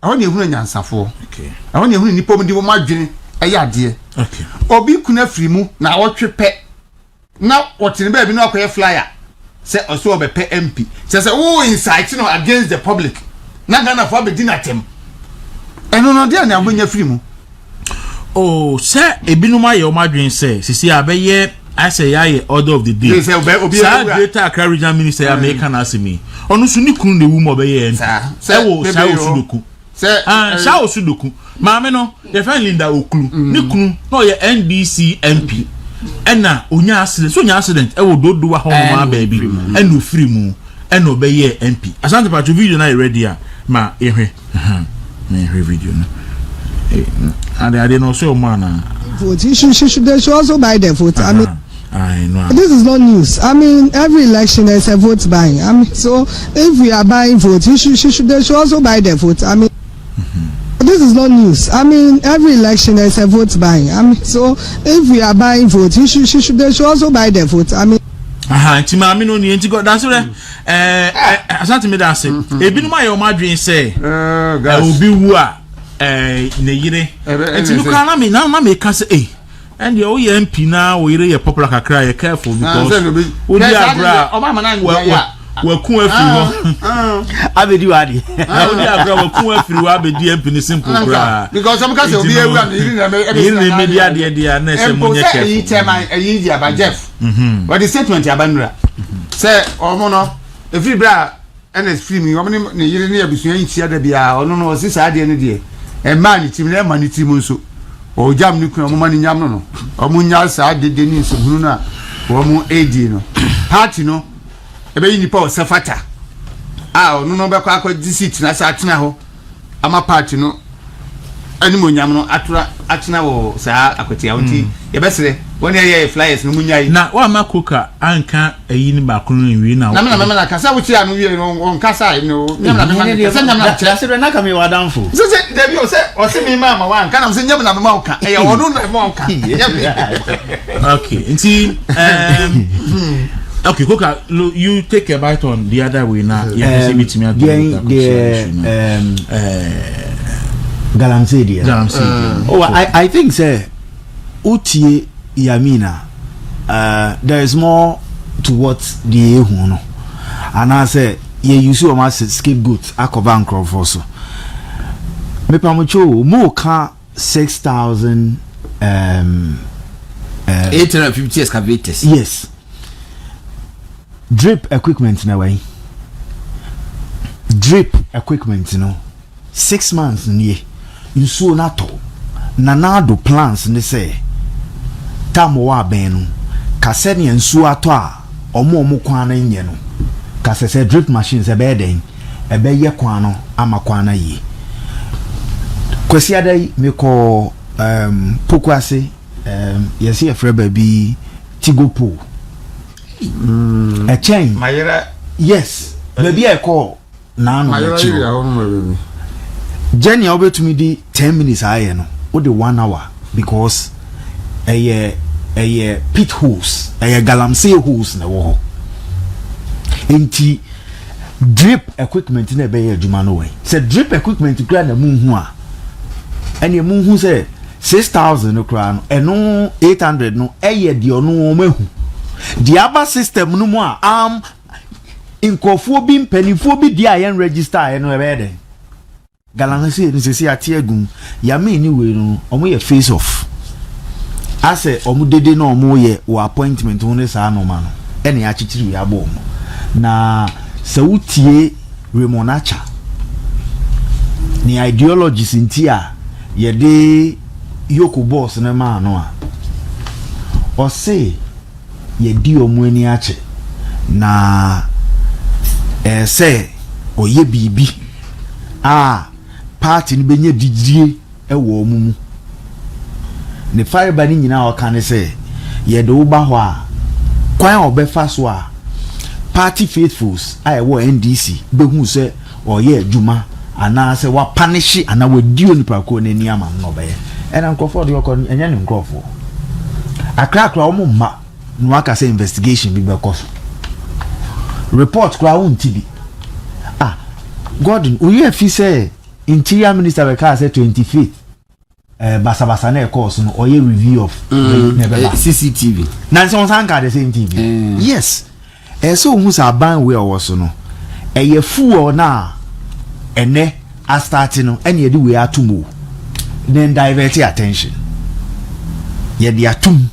awon ehunu nyansafo okay awon ehunu nipa mu di wo madwene ade okay obi kuna firi mu na wotwepe na wotene ba bi na akoye flyer se oso obepe MP se wo incite no against the public na Ghana for be dinatem eno no dia na abonya firi mu oh se ebinum aye o madwene se sisi abeye I say yeah, order of the day. Sir, Greater Accra Regional Minister American Asem. Onu suni kunu de wu mo be ye enta. Say wo sha osudoku. Say sha osudoku. Maame no, ye fa Linda Okulu. Ni kunu no ye NDC MP. Ena onya accident. So onya accident e wo dodo wa ho ma baby. Ena ofiri mu. Ena obe ye MP. Asante pa video na ready a ma ehwe. Na ehwe video no. I no so man. Vote. She should also buy the vote. I mean, I know. This is not news. I mean, every election there's a vote buying. I mean, so if we are buying votes, they should also buy their vote. I mean, this is not news. I mean, every election there's a vote buying. I mean, so if we are buying votes, they should also buy their vote. I mean. Nti maame no ni nti go dan so Ashanti me da se ebinum ayo madwen say obi wu a ne yire nti no kra na me ka say and the MP na we re popular kakra you careful because odi abra wakun afiri ho abedi wadi odi abra wakun afiri wa abedi MP ni simple kra because some case obi ewu am yiri na media de na se munye careful yi tema yi di aba Jeff what the statement abanura say omo no every bra NS free me omo ni yiri na abusuan yi da bia ono no si sa de ne de e man ni tim na man ni tim nso o jam ni kun omo man nyam no omo nya sa de ni nso hunu na omo AD no party no ebe yi nipa o sefata ono no be kwa akọ disit na sa atena ho ama party no animo nyam no atena wo sa akotia wonti ye besere woni ye flyers no munyai na wa makoka anka ayi ni ba kunu wi na na na kasa wuti anu wi no kasa no nyam na kasa nyam na kira se na ka me wadanfo se debi o se mi mama wa nka na se nyam na mama uka e wono na mama uka okay nti okay Koka you take a bite on the other way now Galamsey. Oh, I think say utie yamina there is more to what the ehu no and I say ye use o ma scapegoat akoba nkrofo so me pamocho mo ka 6,000 850 excavators. Yes. Drip equipment na way. Drip equipment no 6 months nie nsuo na to na do plans ne say tamo wa ben no ka se ne nsuo ato a omo kwan na nye no ka se drip machines e be den e be ye kwan no ama kwan na yi kwesi adai me ko pokwase yesi e freba bi tigopo a chain mayera yes baby I call na no mayera Jenny over to me di 10 minutes aye no o the 1 hour because a pit holes a Galamsey holes na wo enti drip equipment na be adwuma no way say drip equipment kra na munhu a ene munhu say 6,000 no kra no eno 800 no eye de ono mahu the aba system no mo a inkofo bi mpanifo bi dia yen register no ebe de Galamsey ni sesi atiagun yame ni we no omo ye face off ase omo dede na omo ye wo appointment ho ne sa no ma no ene ya chichiri ya bo na sautie remonacha ni ideologies ntia ye de yoko boss na ma no a o se ye di omo ani ache na se oye bibi party ni benye didie ewo omumu ne fiber ni nyina o kan se ye de uba ho a kwan obefa so a party faithfuls ewo NDC behu se oye adwuma ana se wa punish ana wa dio nipa ko na ni ama no be ena nkofo de okọ enya ni nkofo akrakra o mumma no aka se investigation bi be koso report kra won tibi Gordon we fi say interior minister be ka say 25th basa na course no oye review of CCTV na so san ka the same TV yes so hu sa ban we owo no ye fu na ene a start no ene ye di we atumo then divert attention ye di atum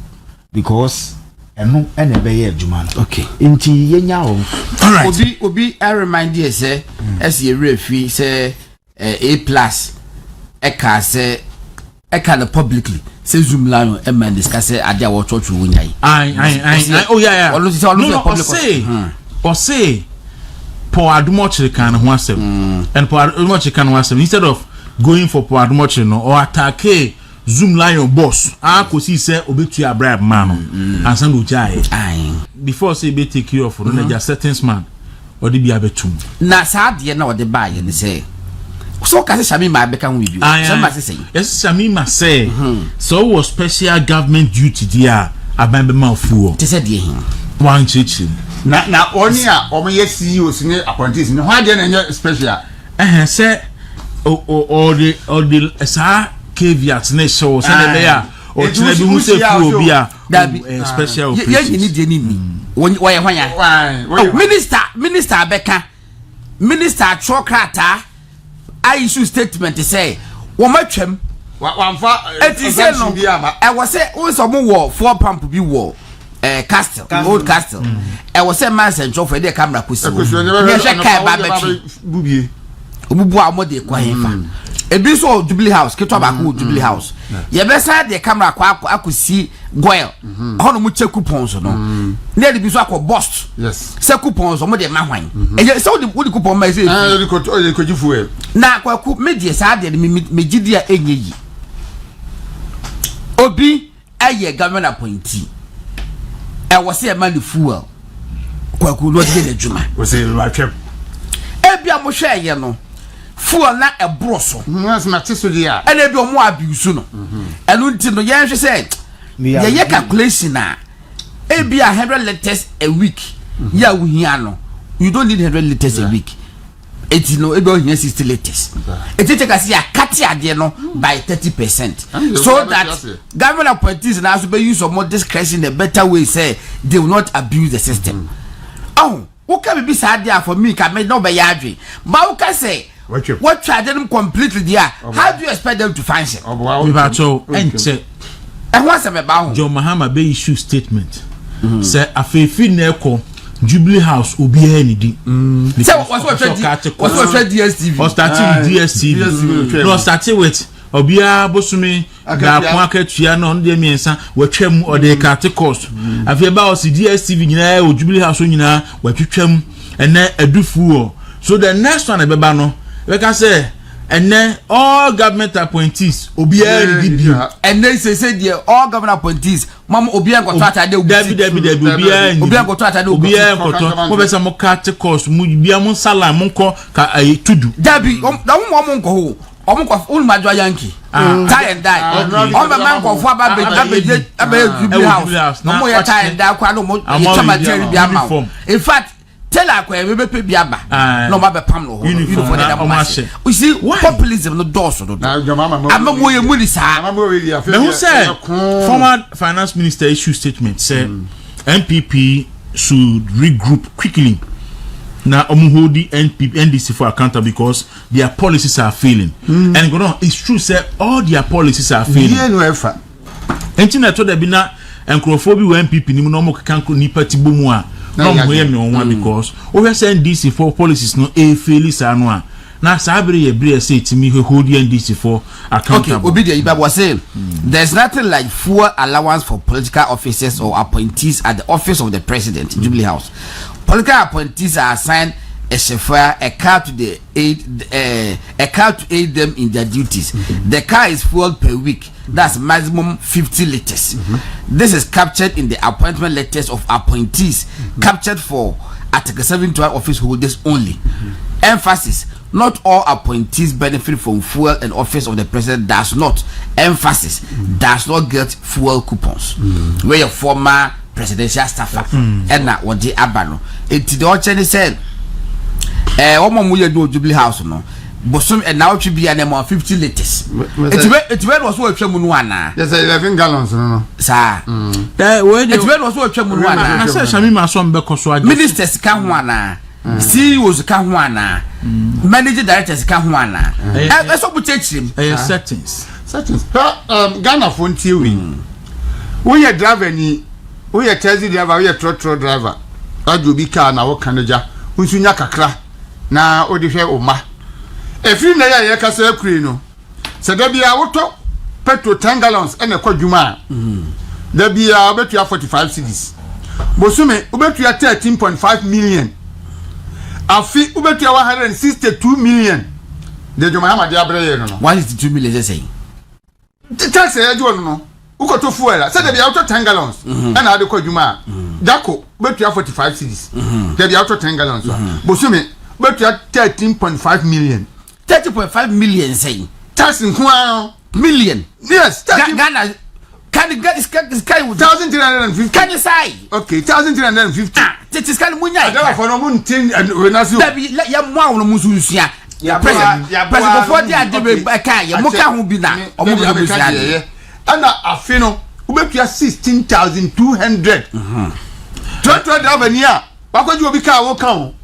because eno ene be ye adwuma no okay nti yenya o alright obi I remind you say as ye refi say A+ eka say eka the publicly say zoom line e man discuss ade a wo church wo nyai oh yeah no say Paul Adumochi kan ho asem and Paul Adumochi kan ho asem instead of going for Paul Adumochi no or attack Zoom Lion boss. Ko see say obetu bribe man and send ojai. Before say be take care of no just certain man or the be abetum. Na sa de na o de buy ni say. So ka say Shami ma be kan we bi. Shami say. Yes, Shami ma say. So was special government duty there aban be man fuo. Te say de hin. One chichi. Na oni a o me CEOs ni appointees ni ho de na special. Say all the sa caveats ne show say the there or tena bi hu say fuo bia special operation. Ye ni de ni mi. Wo ye hwanya. Minister Beka. Minister Chokrata I issue statement to say wo matwam wamfa say no I was say wo so mo wo 4 pump bi wo castle old castle I was say man central for the camera kusi ye she kai ba betri bubie obubu amode kwa hefa ebi so Jubilee House ketwa ba ko Jubilee House ye be say the camera kwa akusi goil hono mu che coupons no na de bi so akọ bust yes se coupons mo de mahwan e so de coupon ma say de ko jifu na kwa ku medie sa de me gidi a enyeyi obi aye government appointee e wo say e man the fuel kwa ku lo de adwuma wo say ratwem e bia mo hwe ye no fuel na e broso na tiso dia e na bi o mo abuse no enu nti no ye hwe say ye calculation na e bia 100 liters a week ya wo hia no you don't need 100 liters a week it no e do hia 60 liters it take us ya cut ade no by 30% so that government appointees na so be use of more discretion in a better way say they will not abuse the system oh who can be sad there for me can make no be yadwe but who can say what try them completely there how do you expect them to function we ba so ente e ho se me ba ho John Mahama be issue statement say afefi na eko Jubilee House obi ani di say was what DSTV or starting with DSTV no starting with obia bosumi da kwa akatua no ndie miensa watwam ode kate cost afia ba o DSTV nyina o Jubilee House nyina watwetwam ene adufuo so the next one ebeba no we can say and then all government appointees obia di and then say there all government appointees mama obia go to atade obia go to atade obia go to mo be say mo cut cost mu bia mo sala mo ko ka tudu dabi da mo nko ho omko ul majo yankee tie and die on the man ko fo abe Jubilee House no mo ya tie and die kwa no mo chama teri bia ma in fact tell akwa we be bia ba no ma be pam no uniform na mo you see populism no doors no amamo ye muni sa me who say former finance minister issue statement say NPP should regroup quickly now hold the NDC for account because their policies are failing and go on it's true say all their policies are failing enti to there be na enkrofo bi we NPP ni no mo kan nipa tibo mu a no mo ye me won because we say NDC for policies no fail sa no a na sabere ye bre say timi hold the NDC for accountable. Okay, Obidia Iba was saying there's nothing like full allowance for political officers or appointees at the office of the president, Jubilee House. Political appointees are assigned a chauffeur, a car to aid them in their duties. The car is fueled per week. That's maximum 50 liters. This is captured in the appointment letters of appointees captured for Article 712 office holders only. Emphasis: not all appointees benefit from fuel and office of the president does not. Emphasis: does not get fuel coupons. Where your former presidential staffer and na what the abano. It the Ocheni said, Omo muye do Jubilee House no. Bosom and now should be an amount 50 liters. It's where was what Chemuana. Yes, 11 gallons, no. Sir, it's where was what Chemuana. I said, Shamima son because ministers can wana. CEOs can wana. Managing directors can wana. That's what we teach him. Settings. Ghana phone TV. We are driver ni. We are taxi driver. We are truck driver. Adubi car na wo kanaja. Unsunya kakra. Na odihwe oma. Efiri na ya kasa akuri no. Se da bia woto petrol 10 gallons ene kwa dwuma. Da bia obetua 45 cedis. Bosume obetua 13.5 million. Afi ubetua 162 million. De Joma ma dia breye no. 162 million say. tax e jo no uko to fuel say dey out 10 gallons and ade ko djuma dako betua 45 cedis dey out 10 gallons bosumi betua 13.5 million 30.5 million say tax nko million yes Ghana can you get 1350 can you say okay 1350 it is can munya ada for no muntin we na so dabi ya mo awon musunsua president for dia de ka ya mo ka ho bi na omo be musunsua ana afino ubetua 16,200 20 avania bakoju obi ka wo ka ho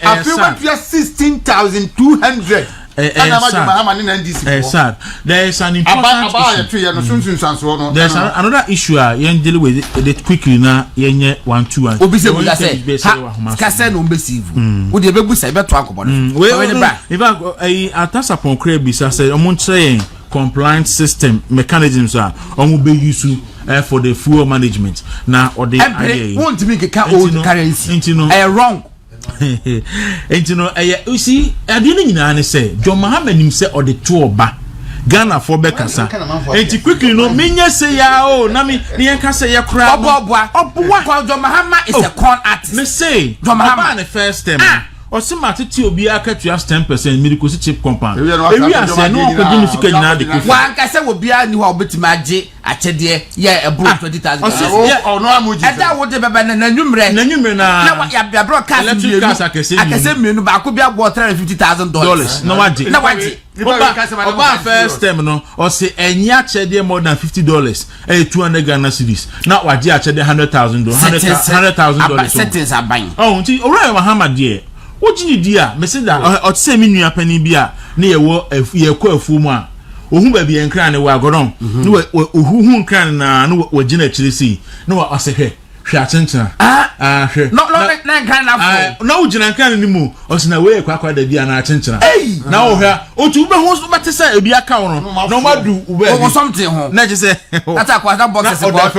afino ubetua 16,200 sad. There is an important issue. There's another issue. You deal with it quickly now. You 1 2 1. Obi se buga say. Kase no mbesivu. Wo de bebu say beto akobo no. We if I atasa pon kre bi say omo say compliance system mechanisms are omo be use for the fuel management. Now or the idea. Won't me ka old currency. Wrong. Enti no you see ade ni nyina ne say John Mahama nim say or the two oba Ghana for be kasa enti quickly no menya say ya o na me ne kasa ya kura oboa John Mahama is a con artist me say John Mahama the first time Osima tete obi aka 10% medical chip compound ewi ase no ko di musika nyina de kofi wan ka se obi ani ho obetima age achede ye ebro 20,000 no amuji eda wo de bebe na nwumre na ya broadcast akase mienu ba ko bi abo $350,000 na waje oba first time no o se enya achede more than $50 $200 Ghana cedis na waje achede $100,000 settings aban nti ora Muhammad de ojini dia meseda o tse mi nua pani bia na ye ko afu mu a ohun ba bia nkran ne wa goron ne ohuhu nkran na no wagina chirisi na wa asehwe hwe atenchena hwe no na nkran na fu na ojina nkran ne mu o sina we kwakwa da bia na atenchena na wo hwa otu ube ho so betesa ebi aka wo no madu ube wo something ho na je se ata kwa da box se box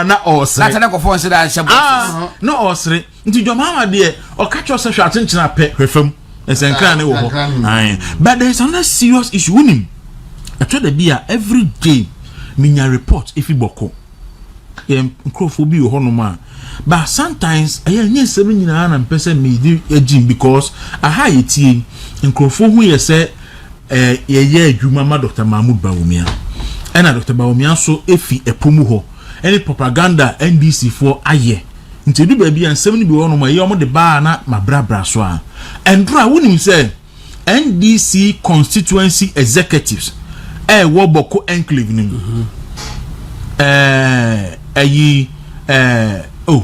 na osre na tane ko fon se da she box na osre nti Jomama de o catch us hwe atenchena pe hwefam esenkran ne wo ho but there is another serious issue unim atwa da bia every day minya report if iboko microphobia ho no ma but sometimes nye nsem nyina na mpese me di agim because aha yetie microphone hu ye se ye adwuma ma Dr. Mahmoud Bawumia ena Dr. Bawumia so efi epomu ho any propaganda NDC for aye nti du ba bia nsem ni bi ho no ma ye omo de ba na mabrabra so a endra wonim se NDC constituency executives wo boko enclave ni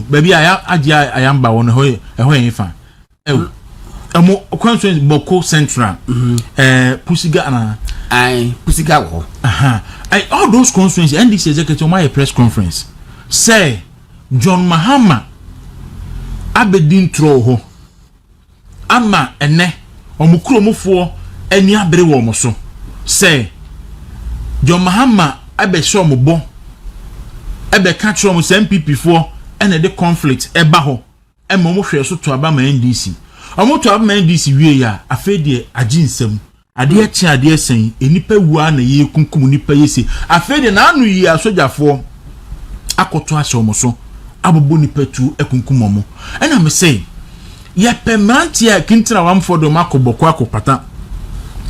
baby ayamba won ho yin fa amo constituency boko central pusiga na pusiga wo all those constituencies NDC executive my press conference say John Mahama abedin tro ho ama ene omukromofo ani abere wo mo so say John Mahama abe show mo bon ebe ka tro mo MPP fo ene de conflict eba ho e mo hwe so to aba ma NDC omo to aba ma NDC wie ya afede aginsem ade achi ade sen enipa wua na ye kunkum nipa yesi afede na anu yi asojafo akoto ahye omo so abobo nipa tu ekunkum omo ena me say ye permanent ya kintra wamfodo makoboko akopata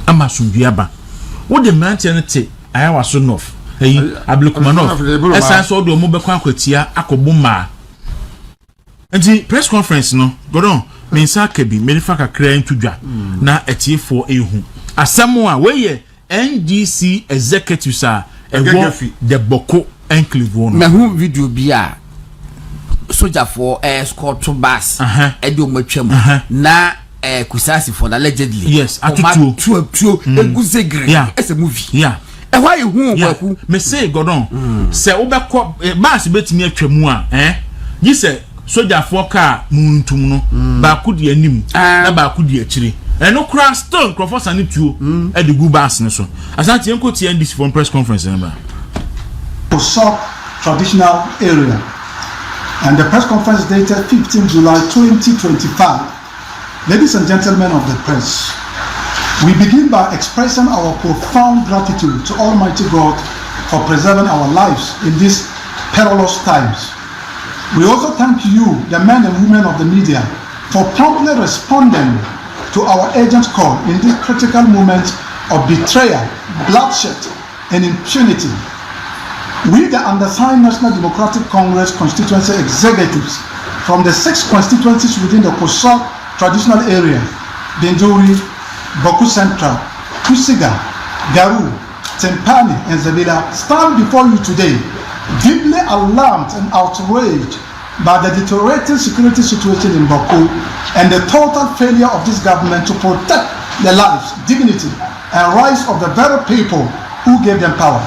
ama sundua ba wo de mantie ne te ayawa so nof Ablukumanov esa so do mo be kwa kwatia akobuma nti press conference no godon mensa kabi menifa kakra ntudwa na etiefo ehu asemo a we NDC executives a ewo de boko enclave no me hu video bia soldier for escort to bus e do matwam na kusasi for allegedly yes atutu eguzegre as a movie why you Bawku me say godon say obekọ bus betimi atwamu a yi say soldier for car muntum no Bawku de anim na Bawku de akire eno kra stone crofos ani tuo e de gu bus ne so Ashanti enko ti NDC for press conference number to sub traditional area and the press conference dated 15 July 2025. Ladies and gentlemen of the press, We begin by expressing our profound gratitude to Almighty God for preserving our lives in these perilous times. We also thank you, the men and women of the media, for promptly responding to our urgent call in this critical moment of betrayal, bloodshed, and impunity. We, the undersigned National Democratic Congress constituency executives from the 6 constituencies within the Kosa traditional area, Benduri, Bawku Central, Kusiga, Garu, Tempani, and Zabila, stand before you today, deeply alarmed and outraged by the deteriorating security situation in Bawku and the total failure of this government to protect the lives, dignity, and rights of the very people who gave them power.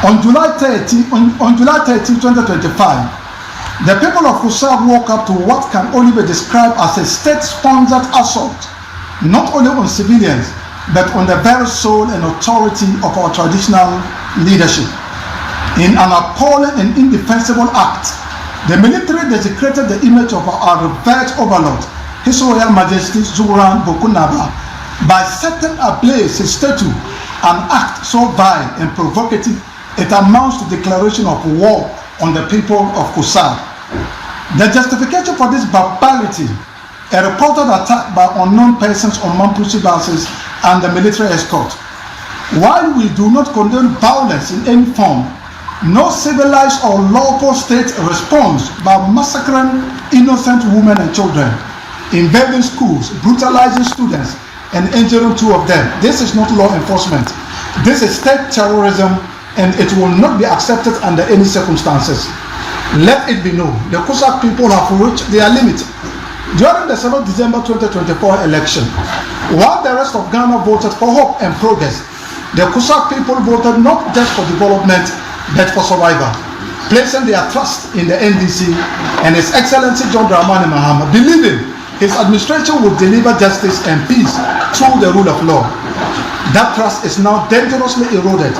On July 30, 2025, the people of Kosa woke up to what can only be described as a state-sponsored assault, not only on civilians, but on the very soul and authority of our traditional leadership. In an appalling and indefensible act, the military desecrated the image of our revered overlord, His Royal Majesty Zuran Bokunaba, by setting ablaze his statue, an act so vile and provocative it amounts to declaration of war on the people of Kosa. The justification for this barbarity, a reported attack by unknown persons on Mampusi buses and the military escort. While we do not condone violence in any form, no civilized or lawful state responds by massacring innocent women and children, invading schools, brutalizing students, and injuring 2 of them. This is not law enforcement. This is state terrorism, and it will not be accepted under any circumstances. Let it be known, the Kosa people have reached their limit. During the 7th December 2024 election, while the rest of Ghana voted for hope and progress, the Kosa people voted not just for development, but for survival, placing their trust in the NDC and His Excellency John Dramani Mahama, believing his administration would deliver justice and peace through the rule of law. That trust is now dangerously eroded.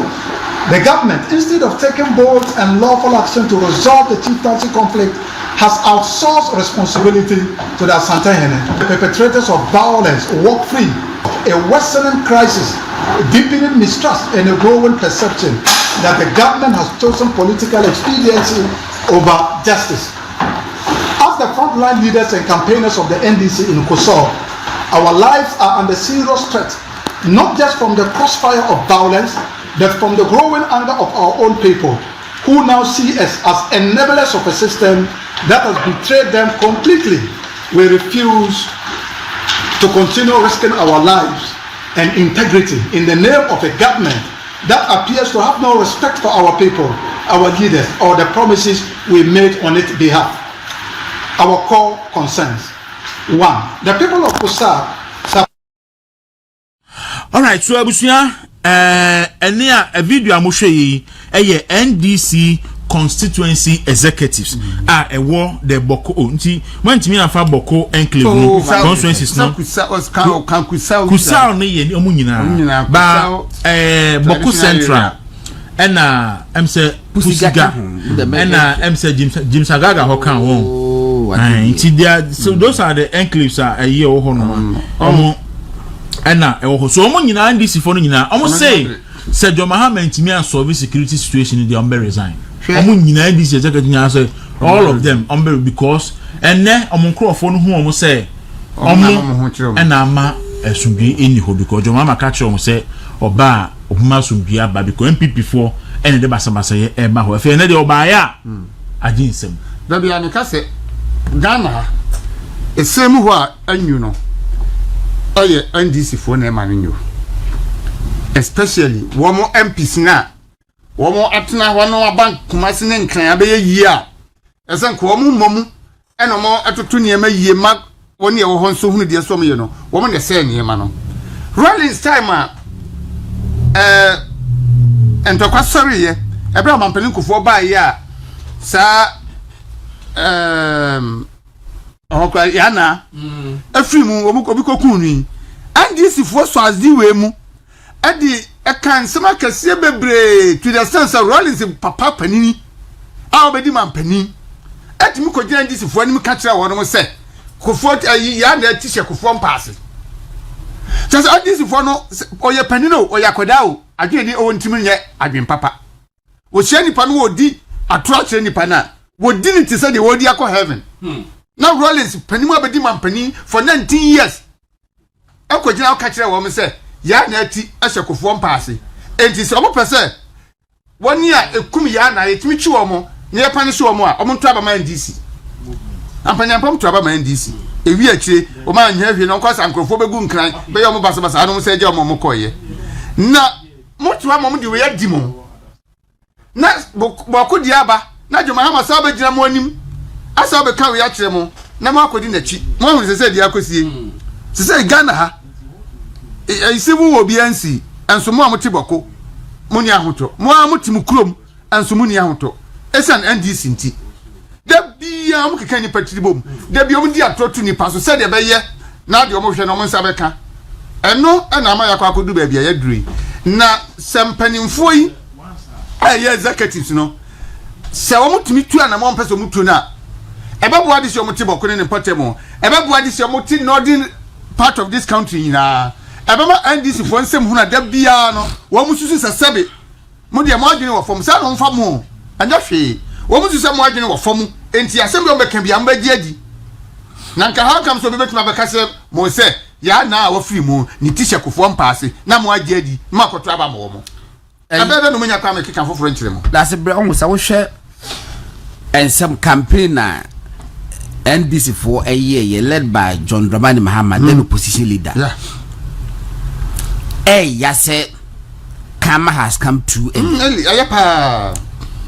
The government, instead of taking bold and lawful action to resolve the chieftaincy conflict, has outsourced responsibility to the Ashanti. The perpetrators of violence walk free, a worsening crisis, deepening mistrust, and a growing perception that the government has chosen political expediency over justice. As the frontline leaders and campaigners of the NDC in Kosa, our lives are under serious threat, not just from the crossfire of violence, but from the growing anger of our own people, who now see us as enablers of a system that has betrayed them completely. We refuse to continue risking our lives and integrity in the name of a government that appears to have no respect for our people, our leaders, or the promises we made on its behalf. Our core concerns. 1. The people of Kosa. All right, so abusia a video amushe yi NDC constituency executives a war the Bawku nti wantimi na fa Bawku enclave no constituencies no Kusa no ye omu nyina ba Bawku Central ena emse Pusiga ena emse Saga ho kan won nti dia so those are the enclaves a ye ho no omo ena ewo so omo nyina NDC for no nyina omo say John Mahama ntimi an solve security situation in the umber resign omo nyina NDC executive nyina say all of them umber because enne omo nkrofo no hu omo say omo ena ma esumbi eni ho because John Mahama ka kire omo say oba obuma sumbi aba because MPP for ene de basabasa ye e ba ho afi ene de oba ya aginsem da bia ne ka say Ghana esem ho a anyu no oye NDC for na ma nyu especially womo MPs na womo atena ho no bank kumasi ne nkran abeye yi a esen ko womo momu eno mo atoto ne ma yi ma woni e wo ho nso hunu de so mo ye no womo ne se ne ma no Rollins time a entokwa sorry ye ebra mampeni kofo ba yi a sa okwa yana afri mu womo ko bi kokun ni NDC fo so azdi we mu adi ekan sema kase bebre to the sense of Rollins papa panini a obedi man pani atimi ko gina NDC fo anim ka kira wono mo se kofo ya na tishe kofo mpaase just NDC for no oye panino oya kodao adwe ni o ntimi nye adwen papa wo hye nipa no odi atro nipa na wo di ni ti say de wo di akọ heaven now Rollins panimu abedi mampani for 19 years akogina ka kire wo me say ya na ati ahyekofo mpaase enti se omo pese woni a ekum ya na etimi twi wo mo ne pa ne so wo mo a omo nto aba ma NDC ampanya pam to aba ma NDC ewi akire o ma nya hwe no kwasa nkrofo begu nkran be yo mo basa anu se je o mo koye na motu ama mo de we adi mo na Bawku di aba na joma ha masa ba gira mo anim asa be ka we ya kire mo na mo akodi na chi mo hu se di akosie se Ghana ha isibu wo bi ansi enso mo amoti Bawku mo ni ahoto mo amoti mu krom enso mo ni ahoto esan NDC nti da bia mo keka ni patiri bom da bia mo di atoto ni paso se de be ye na de mo hwe no mo nsa be ka eno na ama yakwa akodu ba bia ya duri na sempanimfo yi aye executives no se wo mutumi tu na mo mpese mutu na ebebo adi se mo ti Bawku ne potemo ebebo adi se mo ti northern part of this country na ebema NDC fo nsem hu na da bia no wo mususu sesebe mo de mo adwene wo fom sa no mfa mo anya hwe wo mususu mo adwene wo fom enti asem bi o beka bia mbaji adi na nka how come so be betuma beka se mo se ya na wo free mo ni tisha kofo mpaase na mo aji adi ma koto aba mo abebe no menya kwa me kika foforo nkyere mo that's bre on sa wo hwe ensem campaign na NDC for a year led by John Dramani Mahama then opposition leader ya say Kama has come too early ayapa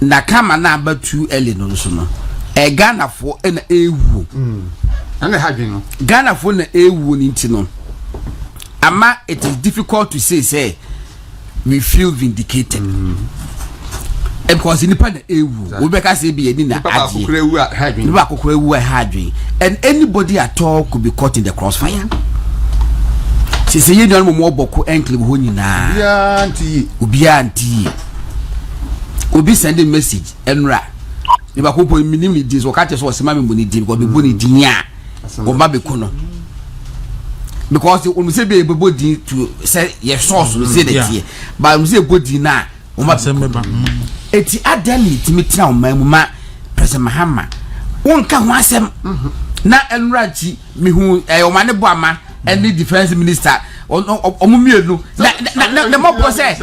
na Kama na ba too early no so no Ghana for na ewu and having no Ghana for na ewu ni ntino ama it is difficult to say we feel vindicated because nipa na ewu we be ka say be ni na adi nipa kokore ewu hadwe and anybody at all could be caught in the crossfire say you know mo Bawku enclave ho nyina ya anti obi send a message enra nipa ko po minim ni dis o ka tese o sema me boni di because be boni di nya o ma be kuno because o say be bodi to say your source no say that here but o say bodi na o ma be ba eti adali timi tira o ma mu ma President Mahama won ka ho asem na enra chi mi hu o ma ne bo ama any defense minister omumienu na mo po say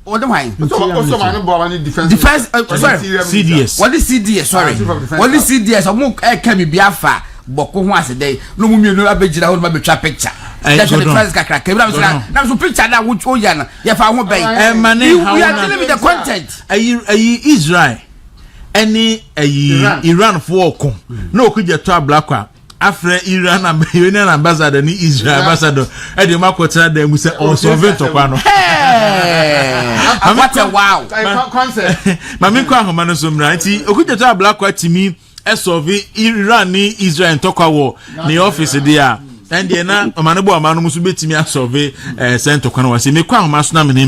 what am I also man bo any defense sorry CDS what is CDS sorry what is CDS omu ka mi biafa Bawku ho asede no mumienu abegira ho ma betwa picture that's the defense kakra kebra na so picture na wo ya na ya fa ho ben we are dealing with the content ayi Israel any Iran for kom na okuja to ablakwa afre Iran ambassador ni Israel ambassador e de makotra da mu se on solvent okwa no what a wow concept mami kwa homa no so mra nti okuja to ablakwa timi e solve Iran ni Israel ntokwa wo ni office dia and na omane bo amanu musu betimi asolve center kwa no wase me kwa homa so na mene